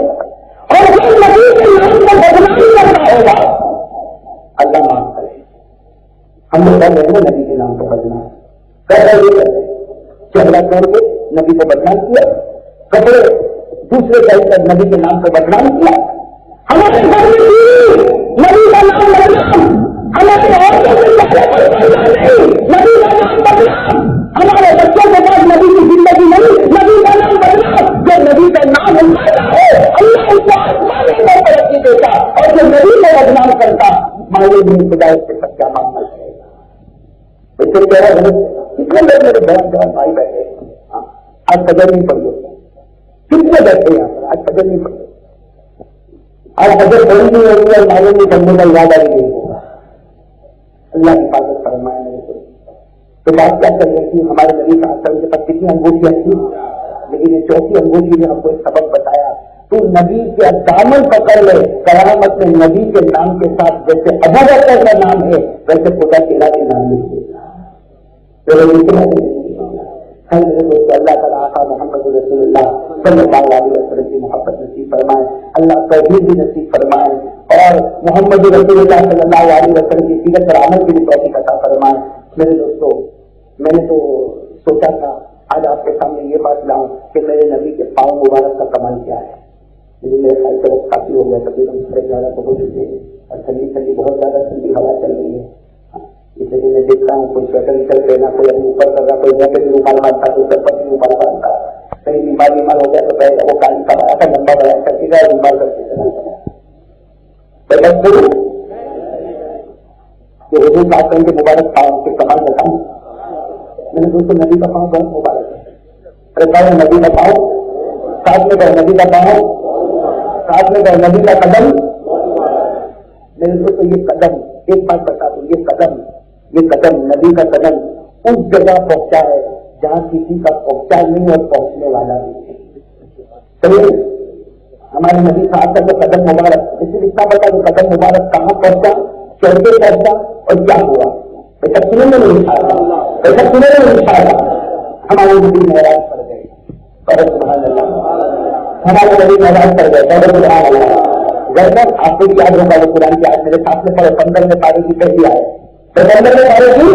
اور جو نبی کے نام کو بدنام کرتا ہوگا اللہ معاف کرے. ہم لوگ کر رہے ہیں نبی کے نام کو بدنام کر رہے ہیں، چہرہ چھوڑ کے نبی کو بدنام کیا، کپڑے دوسرے کہہ کر نبی کے نام کو بدنام کیا. ہمارے گھر میں نبی کا نام بدنام، ہمارے عورتوں کے چہرے پر بدنام نہیں، نبی کا نام بدنام. ہمارے بچوں کے پاس نبی کی زندگی نہیں، نبی کا نام بدنام. جو نبی کا نام اٹھاتا ہے اللہ اس کو آسمان میں ترقی دیتا، اور جو نبی کو بدنام کرتا معلوم نہیں خدا اس سے سب کیا معاملہ کرے گا. اسے کہہ رہا ہے کتنے لوگ میرے بہن بھائی بیٹھے آج قدر نہیں پڑی ہوگی. کتنے بیٹھے یہاں پر آج قدر نہیں پڑی، آج قدر پڑی نہیں ہوگی اور معلوم نہیں کرنے کا ارادہ بھی نہیں ہوگا. اللہ کی حفاظت فرمائے. تو بات کیا کر رہی تھی ہمارے نبی کا اثر کے پاس کتنی انگوٹھیاں تھی، لیکن یہ چوتھی انگوٹھی نے ہم کو ایک سبق بتایا. تو نبی کے دامن پکڑ لے قیامت میں نبی کے نام کے ساتھ جیسے ابو بکر کا نام ہے ویسے خدا کے کے نام نہیں دیتا. اللہ تعالیٰ آقا محمد رسول اللہ صلی اللہ علیہ وسلم کی محبت نصیب فرمائے، اللہ توحید بھی نصیب فرمائے، اور محمد رسول اللہ صلی اللہ علیہ وسلم کی سیرت پر عمل کی بھی توفیق عطا فرمائے. میرے دوستوں میں نے تو سوچا تھا آج آپ کے سامنے یہ بات لاؤں کہ میرے نبی کے پاؤں مبارک کا کمال کیا ہے. لیکن میرے خیال سے وقت کافی ہو گیا، تقریباً 11:30 تو ہو چکے ہیں اور ٹھنڈی بہت زیادہ ٹھنڈی ہوا چل رہی ہے. اس لیے میں دیکھتا ہوں کوئی سویٹر نکل لینا، کوئی اپنے اوپر کر رہا، کوئی جیکٹ بھی اوپر باندھتا، کوئی سر پر بھی اوپر باندھتا. کہیں بیمار ہو گیا تو پہلے وہ کالی کا بڑا تھا لمبا بڑا کر کے گیا، بیمار کر کے چلا گیا. کہ حضور صاحب کے مبارک پاؤں کے کمال بتاؤں. میں نے دوستوں نبی کا پاؤں بہت مبارک ہے. ارے پاؤں نبی کا پاؤں، ساتھ میں کہو نبی کا پاؤں، ساتھ میں کہو نبی کا قدم. میرے دوستوں یہ قدم ایک بات بتا دوں، یہ قدم نبی کا قدم اس جگہ پہنچا ہے جہاں کسی کا پہنچا نہیں اور پہنچنے والا نہیں. صحیح ہمارے نبی صاحب کا جو قدم مبارک، اس لیے اتنا بتا دو قدم مبارک کہاں پہنچا، کیسے پہنچا اور کیا ہوا. ایسا سننے میں نہیں چھایا، ہمارے نبی معراج پر گئے. سبحان اللہ، ہمارے نبی معراج پر گئے. سبحان اللہ. ورنہ آپ کو یاد ہوگا وہ قرآن کی آیت میرے ساتھ میں پڑھو 15 میں پارے کی پہلی آئے پیغمبر نے پڑھے کی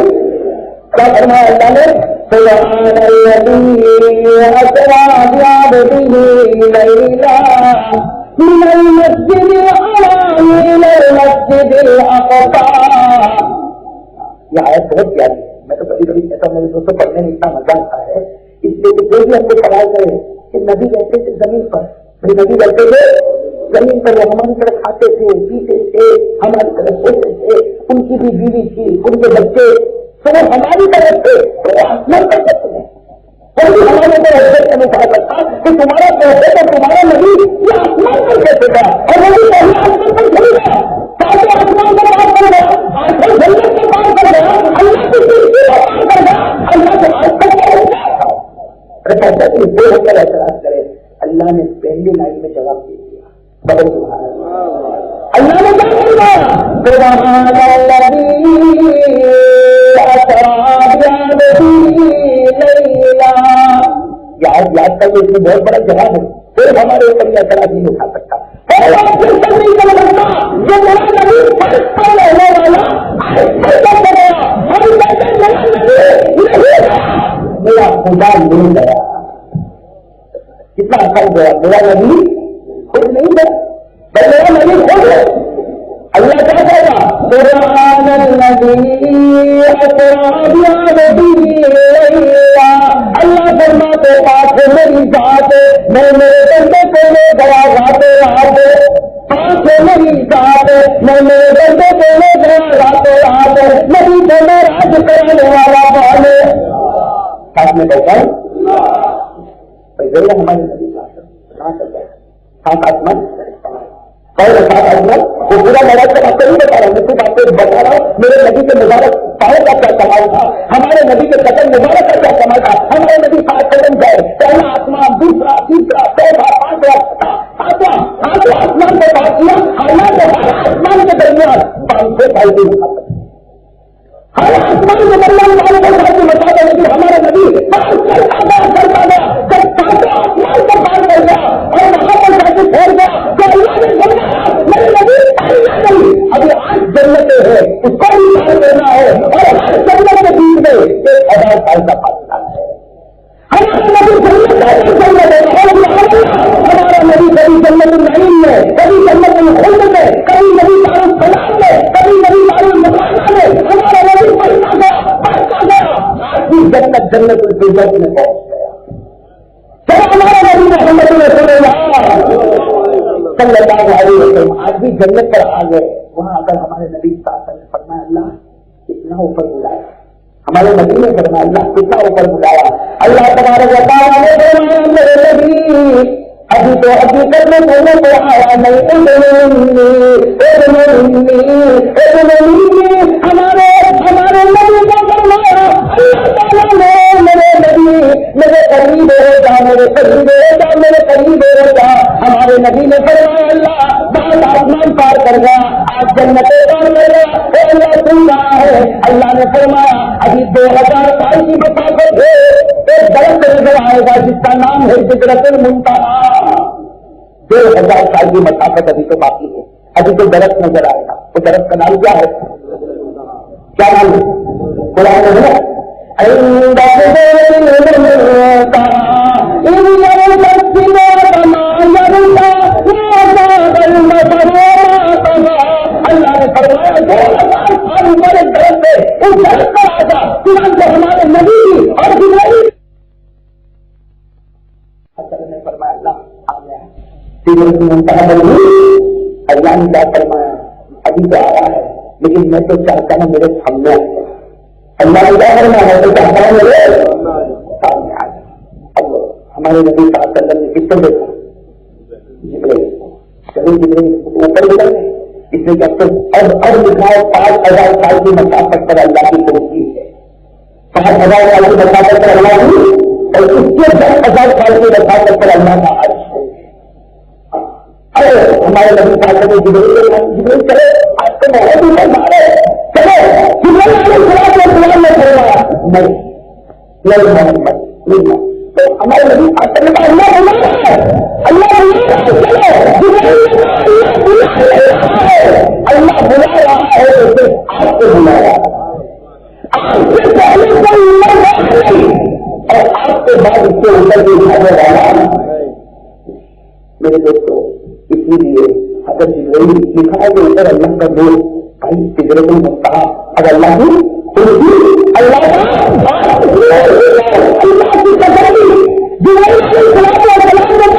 کیا فرمایا اللہ نے؟ سبحان الذی اسرا بعبدہ لیلا من المسجد الحرام الى المسجد الاقصى. یہ آیت بہت پیاری ہے. میں تو کبھی کبھی کہتا ہوں میرے دوستوں پڑھنے میں اتنا مزہ آتا ہے اس لیے کہ جو بھی ہم کو سوال کرے کہ نبی رہتے تھے زمین پر، نبی رہتے تھے زمین پر، وہ ہماری طرف کھاتے تھے، پیتے تھے، ہماری طرف سوتے تھے، ان کی بھی بیوی تھی، ان کے بچے سب ہماری طرف تھے، تو وہ آسمان پر کرتے ہیں. کوئی بھی ہمارے کو حضرت سے نہیں کہا سکتا کہ تمہارا پہلے اور تمہارا نبی یہ آسمان پر کیسے گا، اور وہ بھی پہلے آسمان پر چلے گا، تاکہ آسمان پر بات کر گیا، آسمان جنت پر بات کر گیا، اللہ کی کرسی پر بات کر گیا، اللہ کے ہاتھ پر کیا ہو گیا. دو ہو کر اعتراض کرے. اللہ نے پہلی لائن میں جواب دے دیا. بڑے سبحان اللہ. اللہ نے کیا فرمایا؟ سبحان الذی اسرا بعبدہ لیلا. یاد کر کے اس میں بہت بڑا جواب ہے. پھر ہمارے اوپر یہ اعتراض نہیں اٹھا سکتا. نہیں کر سکتا جو میرا نبی فرض پر رہنے والا میرا خدا نہیں گیا. کتنا اچھا گیا. میرا نبی خود نہیں گیا، میرا نبی خود ہے. اللہ کیا کہے گا؟ سبحان الذی اسرا بعبدہ لیلا. اللہ فرماتے پاک ہے میری ذات، میں میرے بندے کو لے گیا رات رات. پاک ہے میری ذات، میں میرے بندے کو لے گیا رات رات. نبی کو میں راج کرانے والا والے ساتھ میں بیٹھا ہمارے نبی کہاں چل جائے سات آسمان سات آسمان. وہ پورا مہاراج کا بات نہیں بتا رہا، میں کچھ باتیں بتا رہا ہوں. میرے نبی کے مبارک پاؤں کا کیا کمال تھا، ہمارے نبی کے قدم مبارک کا کیا کمال تھا. ہمارے نبی 7 قدم گئے، پہلا آسمان، دوسرا، تیسرا، چوتھا، پانچواں، ساتواں آسمان کو بات کیا. حالانکہ ہر آسمان کے درمیان 500 سال کی مسافت، ہر آسمان کے درمیان 500 سال کی مسافت. لیکن ہمارے نبی کرتا گیا جب ساتوں آسمان کو پار کر گیا اور وہاں پر جا کے پھیل گیا تو اللہ نے فرمایا میرے نبی نہیں، ابھی 8 جنتیں ہیں، اس کو بھی پار کرنا ہے. اور ہر جنت کے بیچ میں 1000 سال کا فاصلہ ہے. ہمارا نبی جنت ہے، ہمارا نبی کبھی جنت النعیم میں، کبھی جنت الخلد میں، کبھی نبی دارالسلام میں، کبھی نبی دارالمقامہ میں. ہمارا نبی پڑھتا گیا آج بھی جنت الفردوس میں پہنچ گیا. چلو ہمارا نبی محمد رسول اللہ صلی اللہ علیہ وسلم آج بھی جنت پر آ گئے. وہاں اگر ہمارے نبی صاحب نے فرمایا اللہ کتنا اوپر بلایا، ہمارے نبی نے فرمایا اللہ کتنا اوپر بلایا. اللہ تبارک و تعالیٰ نے فرمایا میرے نبی ابھی تو حقیقت میں بولنے کو آیا نہیں. ہمارے نبی کا فرمایا اللہ تعالیٰ نے میرے نبی میرے قریب ہو جا، میرے قریب ہو جا، میرے قریب ہو جا. ہمارے نبی نے فرمایا اللہ بہت آسمان پار کر گیا، آج جنتیں پار کر گیا. اللہ سن رہا ہے. اللہ نے فرمایا ابھی 2000 سال کی مسافت ہے. ایک درخت نظر آئے گا جس کا نام ہے سدرۃ المنتہی. 2000 سال کی مسافت ابھی تو باقی ہے. ابھی تو درخت نظر آئے گا. وہ درخت کا نام کیا ہے؟ کیا نام ہے؟ قرآن میں ہے اللہ نے فرمایا 2000 سال عمر ایک درخت ہے، اس درخت پر آ جا. چنانچہ ہمارے نبی اور جبرائیل نے فرمایا اللہ آ گیا. اللہ نے کیا فرمایا ابھی تو آ رہا ہے لیکن میں تو چاہتا ہوں میرے سامنے آ جائے. اللہ نے کیا فرمایا میں تو چاہتا ہوں میرے سامنے آ جائے. اب ہمارے نبی صلی اللہ علیہ وسلم نے کس کو دیکھا؟ جبرائیل. چلو جبرائیل اوپر نکل گئے. اس نے جب تک اب لکھا ہے 5000 سال کی مسافت پر اللہ کی توفیق ہے. 5000 سال کی مسافت پر اللہ کی اور اس کے 10,000 سال کی مسافت پر اللہ کا عرش ہے. ہمارے نبی صاحب نے جبرائیل چلے آپ کو بہت ہی مارے چلو جبرائیل نے فرمایا نہیں محمد نہیں. تو ہمارے نبی صاحب نے کہا اللہ بلا رہا ہے، اللہ بلا رہا ہے. چلو اللہ بلا رہا ہے، اسے آپ کو بلا رہا ہے. سے پہلے کوئی ایمان نہیں اور آپ کے بعد اس کے اوپر بھی اٹھانے والا میرے دوستوں. اسی لیے اگر جبرائیل لکھا ہے کہ اوپر اللہ کا نور بھائی سدرۃ المنتہا اگر اللہ کی اللہ کی تجلی جبرائیل علیہ السلام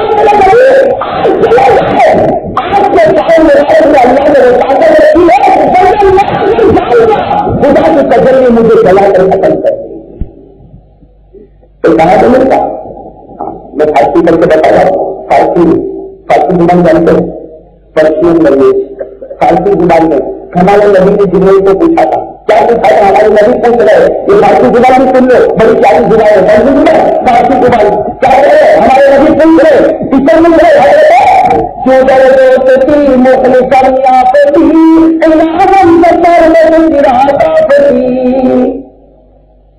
کو آج کے ٹائم میں اللہ نے رسالت رکھی ہے خدا کی تجلی مجھے جلا کر ختم کر دی. تو کہاں سے ملتا میں فارسی کر کے بتا رہا ہوں. فارسی زبان جانتے ہیں پرشین لینگویج. فارسی زبان میں ہمارے نبی نے جبرائیل کو پوچھا تھا کیا پوچھا تھا ہمارے نبی پوچھ رہے یہ فارسی زبان بھی سن لو بڑی پیاری زبان ہے فارسی زبان فارسی زبان کیا کہہ رہے ہمارے نبی پوچھ رہے ٹیچر مل رہے کیوں ڈرے موکلی کرنا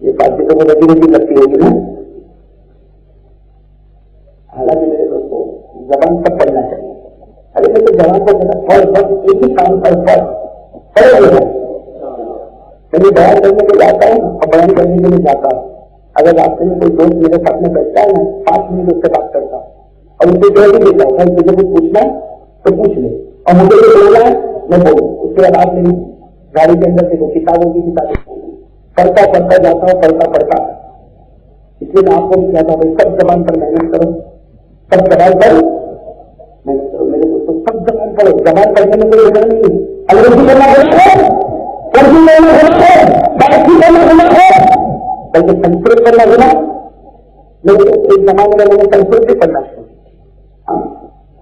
یہ فارسی تو وہ نبی نبی لگتی ہوگی نا. حالانکہ میرے دوستوں زبان سب پڑھنا چاہیے. ارے میں تو زبان کو بس ایک ہی کام پر پڑھے ہوئے میں بیان کرنے کے جاتا ہوں اور بیان کرنے کے لیے جاتا ہوں. اگر راستے میں کوئی دوست میرے ساتھ میں بیٹھتا ہے نا 5 منٹ اس سے بات کرتا ہوں اور اسے کہہ بھی دیتا ہوں تجھے کچھ پوچھنا ہے تو پوچھ لے اور مجھے جو بولنا ہے میں بولوں. اس کے بعد میری گاڑی کے اندر سے وہ کتابوں کی کتابیں پڑھتا جاتا ہوں پڑھتا. اس لیے میں آپ کو بھی کہتا ہوں سب زبان پر محنت کرو سب زبان پر محنت کرو میرے دوستوں سب زبان پر زبان پڑھنے میں کوئی روزہ نہیں. انگریزی کرنا گناہ ہے اردو کرنا گناہ ہے فارسی کرنا گناہ ہے بلکہ سنسکرت کرنا گناہ. لیکن ایک زمانے میں میں نے سنسکرت بھی پڑھنا شروع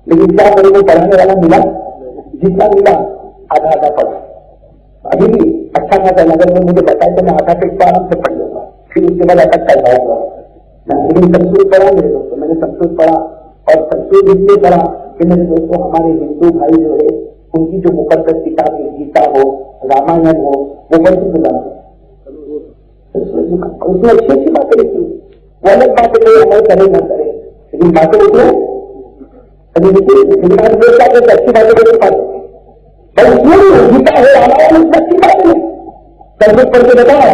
لیکن کیا کریں کو پڑھانے والا ملا جتنا ملا آدھا پڑھا. ابھی بھی اچھا خاصا اگر میں مجھے بتائے تو میں آدھا پیٹ کو آرام سے پڑھ لوں گا پھر اس کے بعد اکٹھا جاؤں گا. لیکن سنسکرت پڑھا میرے دوستوں میں نے سنسکرت پڑھا اور سنسکرت اس لیے پڑھا کہ میرے دوستوں ہمارے ہندو بھائی جو ہے ان کی جو مقدس کتاب گیتا ہو رامائن ہو وہ بڑی زبان ہے اس میں اچھی اچھی باتیں لکھی وہ الگ باتیں کوئی عمل کرے نہ کرے لیکن باتیں لکھے اچھی باتیں لکھ پاتے گیتا ہے رامائن اس میں اچھی باتیں نہیں سنسکرت پڑھ کے بتاؤ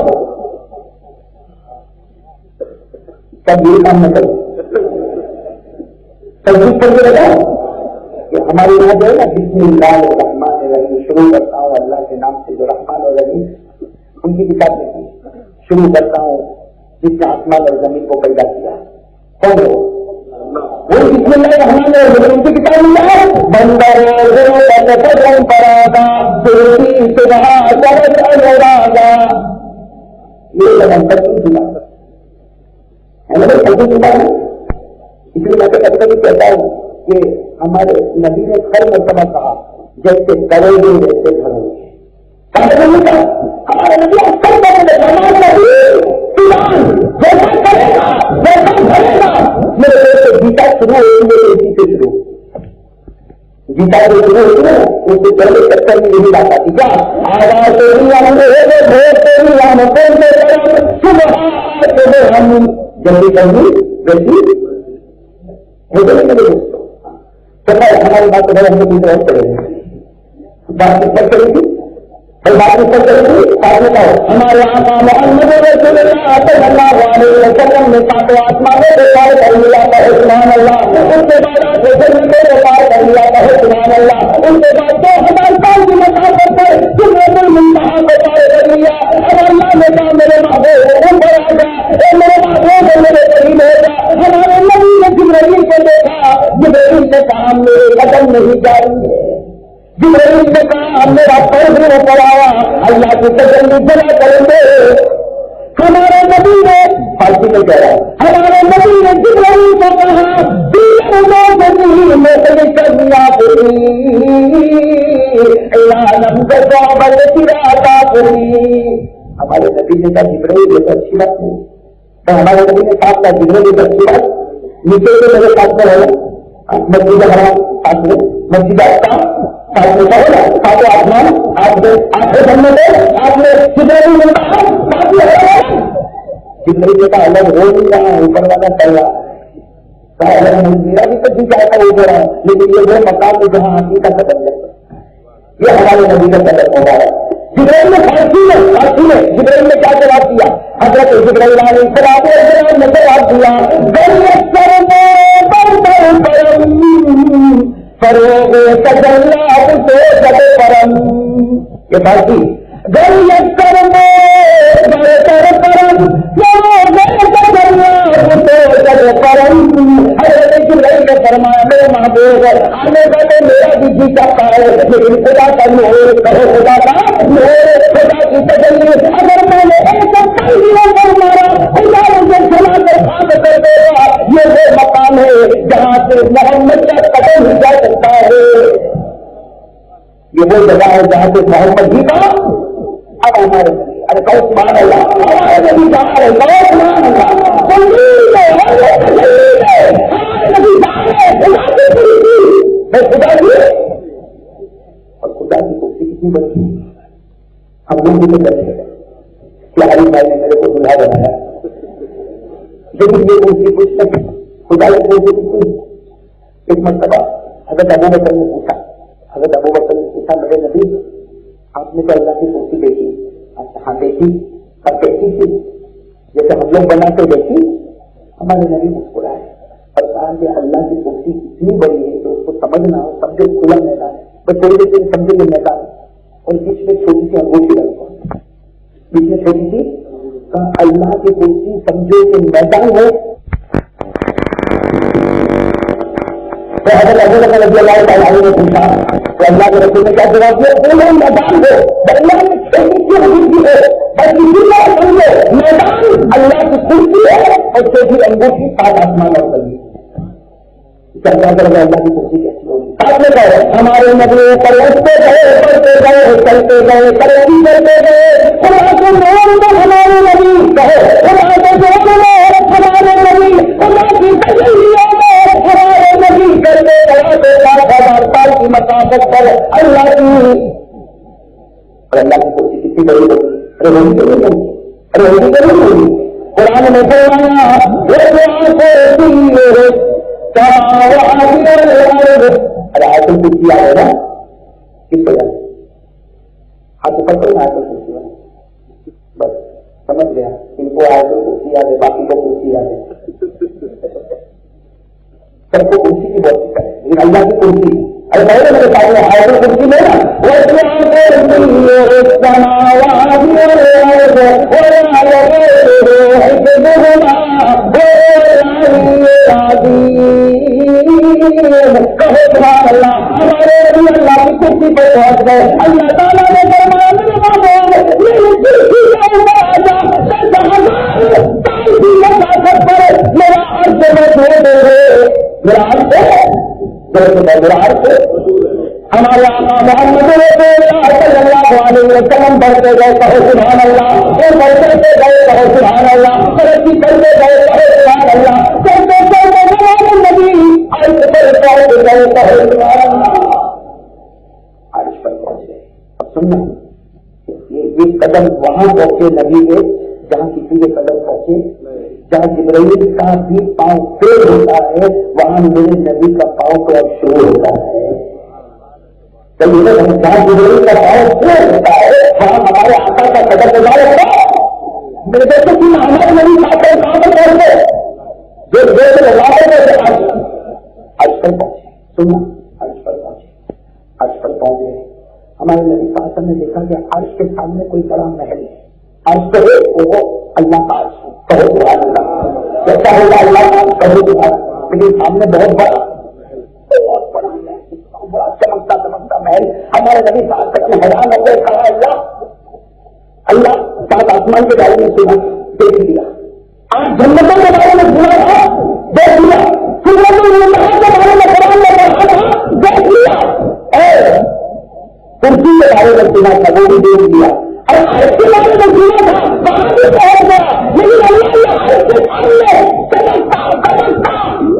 سب یہ کام نہ کرو سنسکرت پڑھ کے بتاؤ کہ ہمارے یہاں جو ہے نا بسم اللہ الرحمن الرحیم شروع کرتا ہوں اللہ کے نام سے جو رحمان اور رحیم ان کی کتاب میں شروع کرتا ہوں جس نے آسمان اور زمین کو پیدا کیا کون ہے وہ بسم اللہ الرحمن الرحیم ان کی کتاب میں ہے بندر یہ زبان پر اس لیے میں کبھی کبھی کہتا ہوں کہ ہمارے نبی نے ہر مرتبہ کہا جیسے کرو گے ویسے گھروں گے. ہمارے نبی میرے گیتا شروع ہوتی ہے اسی سے شروع گیتا جو شروع ہوتی ہے اس سے پہلے چکر میں یہی بات آتی کیا جلدی کرنی ویسی تو ہماری بات کو ہم نے اور کریں گے بات کس پر کریں گی بات کس پر کریں گی آپ بتاؤ ہمارے آقا محمد رسول اللہ صلی اللہ علیہ وسلم نے ساتوں آسمانوں کو پار کر لیا ہے سبحان اللہ. اس کے بعد آپ زمین کو پار کر لیا ہے سبحان اللہ. اس کے بعد 2000 سال کی مسافت پر سدرۃ المنتہا کو پار کر لیا. اب اللہ نے کہا میرے محبوب اوپر آ جا میرے محبوب میرے قریب ہو جا. ہمارے نبی نے جبرائیل کو دیکھا جبرائیل نے کہا ہم میرے قدم نہیں جائیں گے. جبرائیل نے کہا ہم میرا فرض نہ پڑایا اللہ کی تجلی جلا کریں گے. ہمارے نبی نے فارسی میں کہہ رہا ہے ہمارے نبی نے جبرائیل کو کہا ہمارے نبی نے کہا جبرائیل یہ تو اچھی بات نہیں. تو ہمارے نبی نے کہا جبرائیل یہ تو اچھی بات نیچے سے میرے ساتھ میں رہنا مسجد حرام ساتھ میں مسجد اقصی ساتھ میں کہو نا ساتھ آسمان آپ نے آپ نے جبرائیل نے کہا ساتھ میں جبرائیل نے کہا الگ ہو نہیں رہا اوپر والا چل رہا ہے میرا بھی تو جی چاہتا ہو رہا ہے لیکن یہ وہ مقام ہے جہاں آدمی کا قدم ہے. یہ ہمارے نبی کا قدم ہو رہا ہے. جبرائیل نے فارسی میں جبرائیل نے کیا جواب دیا حضرت جبرائیل علیہ السلام نے جواب دیا فروغ تجلّا سے جب پرم یہ بات تھی گریت کرم بہتر پرم فروغ تجلّا سے جب پرم حضرت جبرائیل نے فرمایا میرے محبوب آنے والے میرا بھی جی چاہتا ہے لیکن خدا کا نور کہو خدا کا نور خدا کی تجلی اگر میں نے ایک تنظیموں پر مارا خدا مجھے سنا کر خاک کر دے گا یہ وہ مقام ہے جہاں سے محمد کا قدم ہی جا سکتا ہے یہ وہ جگہ ہے جہاں سے محمد جی کا اب ہمارے ارے کہو سبحان اللہ ہمارے نبی جا رہے کہو سبحان اللہ ہمارے نبی جا رہے خدا کی کرسی میں خدا کی اور خدا کی کرسی کتنی بڑی ہم لوگ بھی بیٹھے ہیں کیا علی بھائی نے میرے کو دلہا بنایا لیکن یہ کرسی کچھ نہیں خدا کی کرسی کتنی ایک مرتبہ حضرت ابو بکر نے پوچھا میرے نبی آپ نے تو اللہ کی کرسی دیکھی ہاں دیکھی اور کیسی تھی جیسے ہم لوگ بنا کے دیکھی ہمارے نبی مسکرائے اور کہا کہ اللہ کی کرسی اتنی بڑی ہے تو اس کو سمجھنا ہو سمجھے کھلا میدان ہے بس تھوڑی دیر سے سمجھے یہ میدان اور بیچ میں چھوٹی سی انگوٹھی رکھو بیچ میں چھوٹی سی اللہ کی کرسی سمجھو کہ میدان ہے تو حضرت ابو بکر رضی اللہ تعالیٰ عنہ نے پوچھا تو اللہ کے رسول نے کیا جواب دیا بولو میدان ہو اللہ کی چھوٹی سی انگوٹھی ہے بس اسی طرح سمجھو میدان اللہ کی کرسی ہے اور چھوٹی انگوٹھی سات آسمان اور زمین اللہ کی کرسی کیسی ہوگی آپ نے کہا ہمارے نبی پر اٹھتے گئے پڑھتے گئے چلتے گئے ترقی کرتے گئے خدا کو نور دو ہمارے نبی کہو خدا کو نور دو ہمارے نبی خدا کی تجلیوں میں ہمارے نبی کرتے گئے 1000 سال کی مسافت پر اللہ کی اور اللہ کی کرسی کتنی بڑی ہوگی ہوگی قرآن میں فرمایا آیت الکرسی آئے نا کس وجہ سے ہاتھ اوپر کرو نا آیت الکرسی بس سمجھ گیا ان کو آیت الکرسی یاد ہے باقی کو کرسی یاد ہے سب کو کرسی کی بہت فکر ہے لیکن اللہ کی کرسی ارے پہلے میرے سامنے آیت الکرسی میں نا سبحان اللہ ہمارے نبی اللہ کی کرسی پر پہنچ گئے اللہ تعالیٰ نے فرمایا میرے میری کرسی کے اوپر آ جا 10,000 سال کی مسافت پر میرا عرش میں دے دے میرا عرش ہمارے آقا محمد صلی اللہ علیہ وسلم بڑھتے گئے کہو سبحان اللہ اور بڑھتے گئے کہو سبحان اللہ ترقی کرتے گئے کہو سبحان اللہ چلتے چلتے ہمارے نبی عرش پر پہنچ گئے کہو سبحان اللہ عرش پر پہنچ گئے اب سننا یہ قدم وہاں پہنچے نبی کے جہاں کسی کے قدم پہنچے جہاں جبرائیل کا بھی پاؤں پیر ہوتا ہے وہاں میرے نبی کا پاؤں تو اب شروع ہوتا ہے جہاں جبرائیل کا پاؤں پیر ہوتا ہے وہاں ہمارے آقا کا قدم ہوتا ہے میرے دیکھو کہ ہمارے نبی کہاں پر پہنچے جو لگاتے تھے عرش پر پہنچے سننا عرش پر پہنچے ہمارے نبی صاحب نے دیکھا کہ عرش کے سامنے کوئی بڑا محل ہے عرش پہ وہ اللہ کا عرش کہو سبحان اللہ کیسا ہوگا اللہ کا کہو سبحان لیکن سامنے بہت بڑا چمکتا محل ہمارے نبی صاحب تک نے حیران ہو گئے کہا اللہ سات آسمان کے بارے میں سنا دیکھ لیا آج جنتوں کے بارے میں سنا تھا دیکھ لیا سورۃ النحل کے بارے میں قرآن میں پڑھا تھا دیکھ لیا کرسی کے بارے میں سنا تھا وہ بھی دیکھ لیا اور عرش کے بارے میں سنا تھا وہاں بھی پہنچ گیا لیکن اللہ کے عرش کے سامنے چمکتا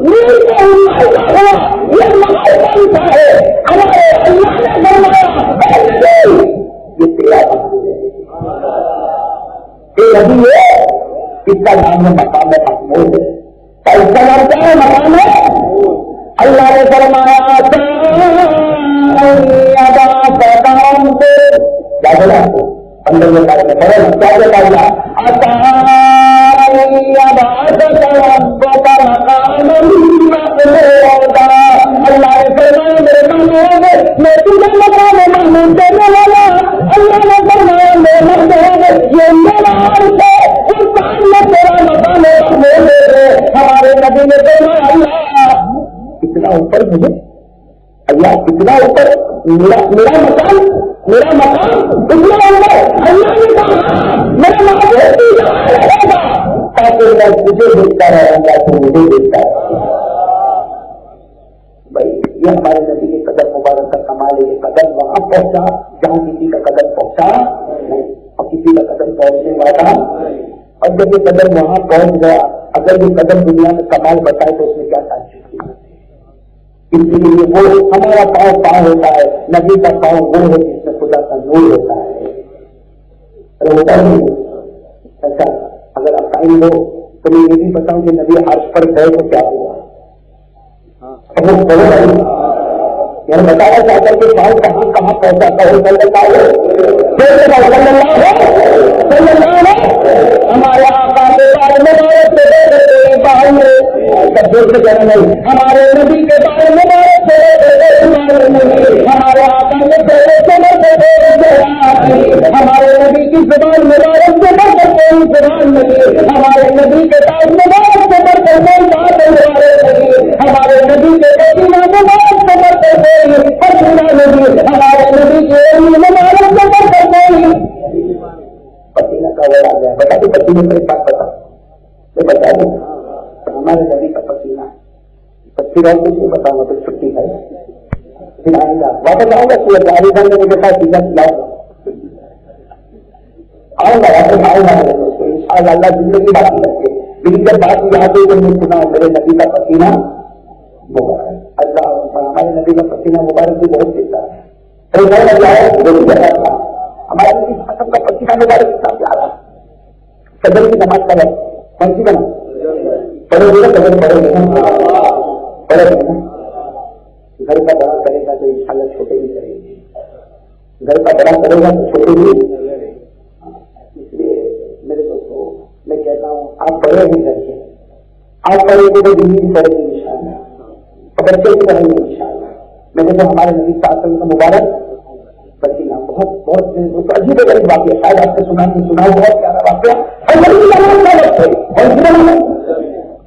نیل کا ملائکہ ہوا یہ ملائکہ کا ہے ہمارے اللہ نے فرمایا اے نبی یہ تیرا محبوب ہے یہ نبی ہے اس کا نام ہے مقام محمود ہے اس کا نام کیا ہے مقام ہے اللہ نے فرمایا کیا بولا اندر میں بارے میں کیا بتا اللہ نے فرمایا میرے مانو میں تجھے مقام محمود دینے والا. اللہ نے فرمایا میرے محمود یہ میرا عرش ہے, اس کام میں تیرا مقام محمود ہے. ہمارے نبی نے فرمایا اللہ اتنا اوپر مجھے, اللہ اتنا اوپر میرا مقام اتنا اوپر. اللہ نے کہا میرا محبوب رہے گا تاکہ میں تجھے دیکھتا رہوں گا تو مجھے دیکھتا رہوں گا. بھائی یہ ہمارے نبی کے قدم مبارک کا کمال ہے. یہ قدم وہاں پہنچا جہاں کسی کا قدم پہنچا نہیں, اور کسی کا قدم پہنچنے والا. اور جب یہ قدم وہاں پہنچ گیا, اگر یہ قدم دنیا میں کمال بتائے تو اس میں کیا تعجب کی بات ہے. اس لیے وہ ہمارا پاؤں ہوتا ہے, نبی کا پاؤں وہ ہے جس میں خدا کا نور ہوتا ہے. ہوتا نہیں ایسا. اگر آپ ٹائم ہو تو میں یہ بھی بتاؤں کہ نبی عرش پر گئے تو کیا ہوا. یعنی بتانا چاہتا ہوں کہ پاؤں کہاں پہنچا کرو ہمارے آقا کے بارے مبارک سے باہر میں نہیں, ہمارے نبی کے بارے مبارک سے ہمارے آقا نے ہمارے نبی کی زبان مبارک سے بڑھ کر کوئی زبان نہیں, ہمارے نبی کے پاس مبارک سے بڑھ کر کوئی بات نہیں, ہمارے نبی کے پسینہ مبارک سے بڑھ کر کوئی پسینہ نہیں, ہمارے نبی کے مبارک سے بڑھ کر کوئی پسینہ کا وڑ آ گیا. بتا دو پسینے کے ساتھ بتا دوں ہمارے نبی کا پسینہ 25 روز کچھ نہیں بتاؤں گا, تو چھٹی ہے پھر آئیں گا واپس آؤں گا. سورج علی خان نے مجھے کہا سیدھا کھلاؤں گا, آؤں گا واپس آؤں گا ان شاء اللہ زندگی باقی رکھے. لیکن جب بات یاد ہوئی تو میں سنا میرے نبی کا پسینہ مبارک. اللہ ہمارے نبی کا پسینہ مبارک بھی بہت دیتا ہے. تو میں نے جایا وہ بھی جگہ تھا ہمارے نبی حسن کا پسینہ مبارک اتنا پیارا. قدر کی نماز کا وقت کون سی بنا پڑھے گا, قدر پڑھے گا. گھر کا بڑا کرے گا تو انشاءاللہ چھوٹے بھی کریں گے. گھر کا بڑا کرے گا تو چھوٹے بھی. اس لیے میرے دوستوں میں کہتا ہوں آپ بڑے ہی گھر کے, آپ پڑھے گے تو زندگی پڑھے گی انشاءاللہ, اور بچے بھی پڑھیں گے انشاءاللہ. میں نے تو ہمارے نبی صلی اللہ علیہ وسلم کا مبارک پسینہ بہت عجیب غریب واقعہ, شاید آپ نے سنا نہیں سنا, بہت پیارا واقعہ. اور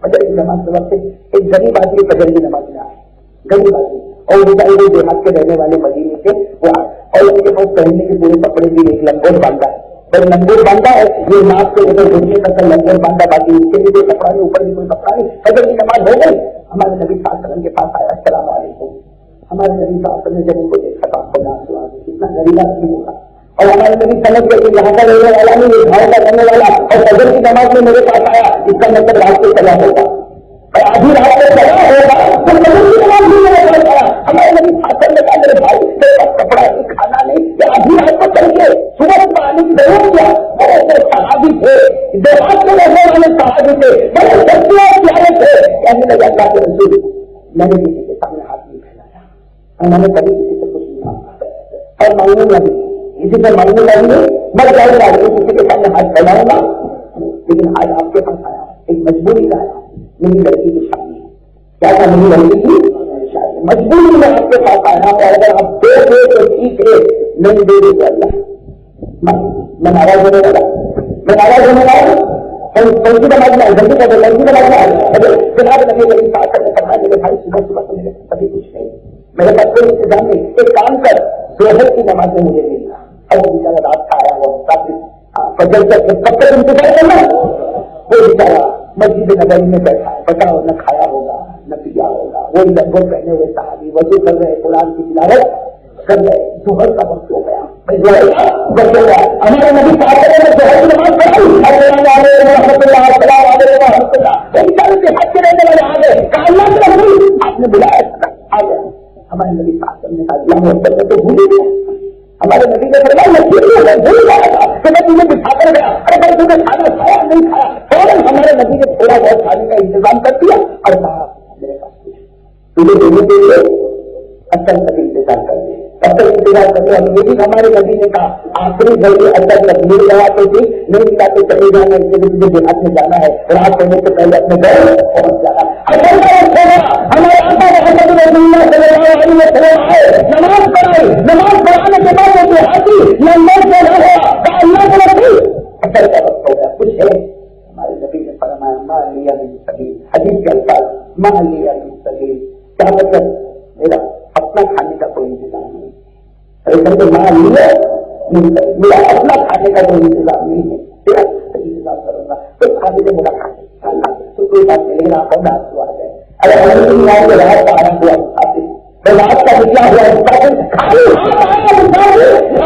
فجر کی نماز کے وقت ایک غریب آدمی فجر کی نماز میں آئے, غریب آدمی, اور وہ دیہات کے رہنے والے مدینے کے وہ آئے, اور ان کے پاس پہننے کے پورے کپڑے بھی ایک لنگوٹ باندھا ہے. اور لنگوٹ باندھا ہے یہ ناک کے اوپر گھٹنے تک لنگوٹ باندھا, باقی نیچے بھی کوئی کپڑا نہیں, اوپر بھی کوئی کپڑا نہیں. فجر کی نماز ہو گئی, ہمارے نبی صلی اللہ علیہ وسلم کے پاس آیا, السلام علیکم. ہمارے نبی صلی اللہ علیہ وسلم نے جب ان کو دیکھا تھا کتنا غریب آدمی ہوگا, اور ہمارے نبی سمجھ گئے کہ یہاں کا رہنے والا نہیں, یہ گھاؤں کا رہنے والا, اور فجر کی نماز میں میرے پاس آیا, اس کا مطلب رات کو چلا ہوگا, اور آدھی رات کو چلا ہوگا تو فجر کی نماز بھی میرے پاس آیا. ہمارے نبی صلی اللہ علیہ وسلم نے کہا میرے بھائی میرے پاس کپڑا نہیں, کھانا نہیں, یہ آدھی رات کو چل کے صبح آنے کی ضرورت کیا. بڑے صحابی تھے, دیہات میں رہنے والے صحابی تھے, بڑے سچے اور پیارے تھے. کہنے لگے اللہ کے رسول میں نے کسی کے سامنے ہاتھ نہیں پھیلایا, اور میں نے کبھی کسی سے کچھ نہیں مانگا, اور مانگوں گا نہیں, کسی سے مانگنے والی میں جاؤں گا کسی کے سامنے ہاتھ پھیلاؤں گا. لیکن آج آپ کے پاس آیا, ایک مجبوری لایا, میری لڑکی کی شادی ہے. کیا تھا میری لڑکی کی شادی, مجبوری میں آپ کے پاس آیا, اور اگر آپ دے دے تو ٹھیک ہے, نہیں دے دے تو اللہ میں ناراض ہونے والا, میں ناراض ہونے والا. لڑکی کا ماجنا ہے, لڑکی کا لڑکی کا ماجنا ہے. جناب نبی میری ساتھ کرنے فرمایا میرے بھائی صبح صبح تو میرے کبھی کچھ نہیں, میرے پاس کوئی انتظام نہیں, ایک کام کر ظہر کی نماز میں مجھے ملنا. اب بیچارہ رات کا آیا ہوا فجر تک کب تک انتظار کرنا, وہ بیچارہ مسجد نبوی میں بیٹھا ہے, بتاؤ نہ کھایا ہوگا نہ پیا ہوگا. وہی لنگوٹ پہنے ہوئے صحابی وضو کر رہے, قرآن کی تلاوت کر رہے. ظہر کا وقت ہو گیا, ہمارے نبی صاحب نے ظہر کی نماز پڑھائی, السلام علیکم ورحمۃ اللہ, السلام علیکم ورحمۃ اللہ. بیچارے کے ہاتھ کے رہنے والے آ گئے, کہا اللہ کے رسول آپ نے بلایا, آ گیا. ہمارے نبی صاحب نے کہا اللہ اکبر, تو بھول ہی گیا. ہمارے نبی نے فرمایا میں بھول گیا تھا کہ میں تمہیں بٹھا کر گیا, اگر تم نے کھانا کھایا نہیں کھایا. فوراً ہمارے نبی نے تھوڑا بہت کھانے کا انتظام کر دیا اور کہا میرے پاس کچھ تمہیں دینے کے لیے اچھا تک انتظام کر دیا. تب تک انتظار کرتے ہیں. یہ بھی ہمارے نبی نے کہا آخری گھڑی اندر تک مل گیا تو ٹھیک, نہیں ملا تو چلے جانا, اس لیے مجھے دیہات میں جانا ہے, رات ہونے سے پہلے اپنے گھر پہنچ جانا. ہمارے آقا محمد رسول اللہ صلی اللہ علیہ وسلم آئے, نماز پڑھائی, نماز پڑھانے کے بعد وہ دیہاتی لندن سے نہ ہوا اللہ کو رکھی اثر کا وقت ہو گیا. کچھ ہے ہمارے نبی نے فرمایا ماں لیا سبھی حدیث کے الفاظ ماں لیا سبھی, کیا مطلب میرا اپنا کھانے کا کوئی انتظام نہیں, ماں لیا میرا اپنا کھانے کا کوئی انتظام نہیں ہے, تیرا انتظام کروں گا تو کھانے سے ملاقات تو کوئی بات نہیں, لیکن آپ کو آ جائے اگر ہمیں رات کا آرام ہوا رات کا نکلا ہوا جب جانے لگے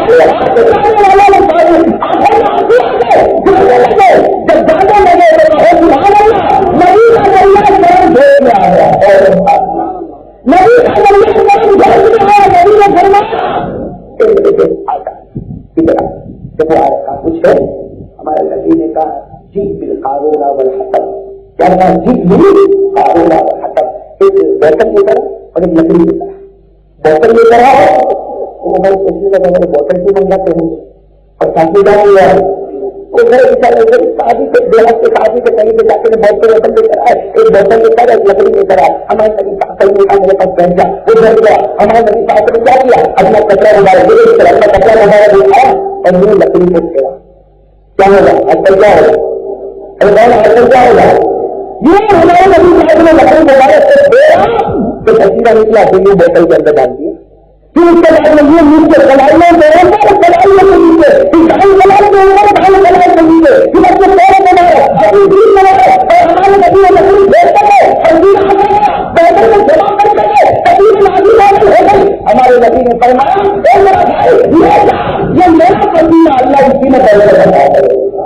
کچھ ہے ہمارے نبی نے کہا جی بالقارون والحطب, کیا کہا جی بالقارون والحطب, ایک بوتل لے کر اور ایک لکڑی لے کر بوتل لے کر آؤ, وہ میں سوچنے لگا میں بوتل کیوں منگاتے ہوں اور ساتھی جاؤں گا وہ گھر شادی کے دیہات کے شادی کے کہیں پہ جا کے بوتل لے کر آئے, ایک بوتل لے کر ایک لکڑی لے کر آئے. ہمارے نبی صاحب میرے پاس بیٹھ گیا, وہ بیٹھ گیا, ہمارے نبی صاحب نے کیا کیا اپنا کپڑا وغیرہ اپنا کپڑا وغیرہ دکھایا اور یہ لکڑی کو پھیرا. کیا ہوگا اصل کیا ہوگا, اصل کیا ہوگا, یہ ہمارے نبی صاحب نے لکڑی وغیرہ سے پھیرا تو پسینہ نکلا تو یہ بوتل کے اندر ڈال دیا. پھر اس کے بعد میں یہ نیچے کلائیوں کے اوپر کلائیوں کے نیچے پھر ڈھائی کلائی کے اوپر ڈھائی کلائی کے نیچے پھر اپنے پیر بنایا اپنی دل بنایا اور ہمارے نبی نے لکڑی پھیر کر اور دل آ گیا بیٹھے میں جمع کر کے تقریب نازل ہو گئی. ہمارے نبی نے فرمایا اے میرا بھائی یہ میرا پسینہ اللہ اسی میں بیٹھ کر بتا کرے گا.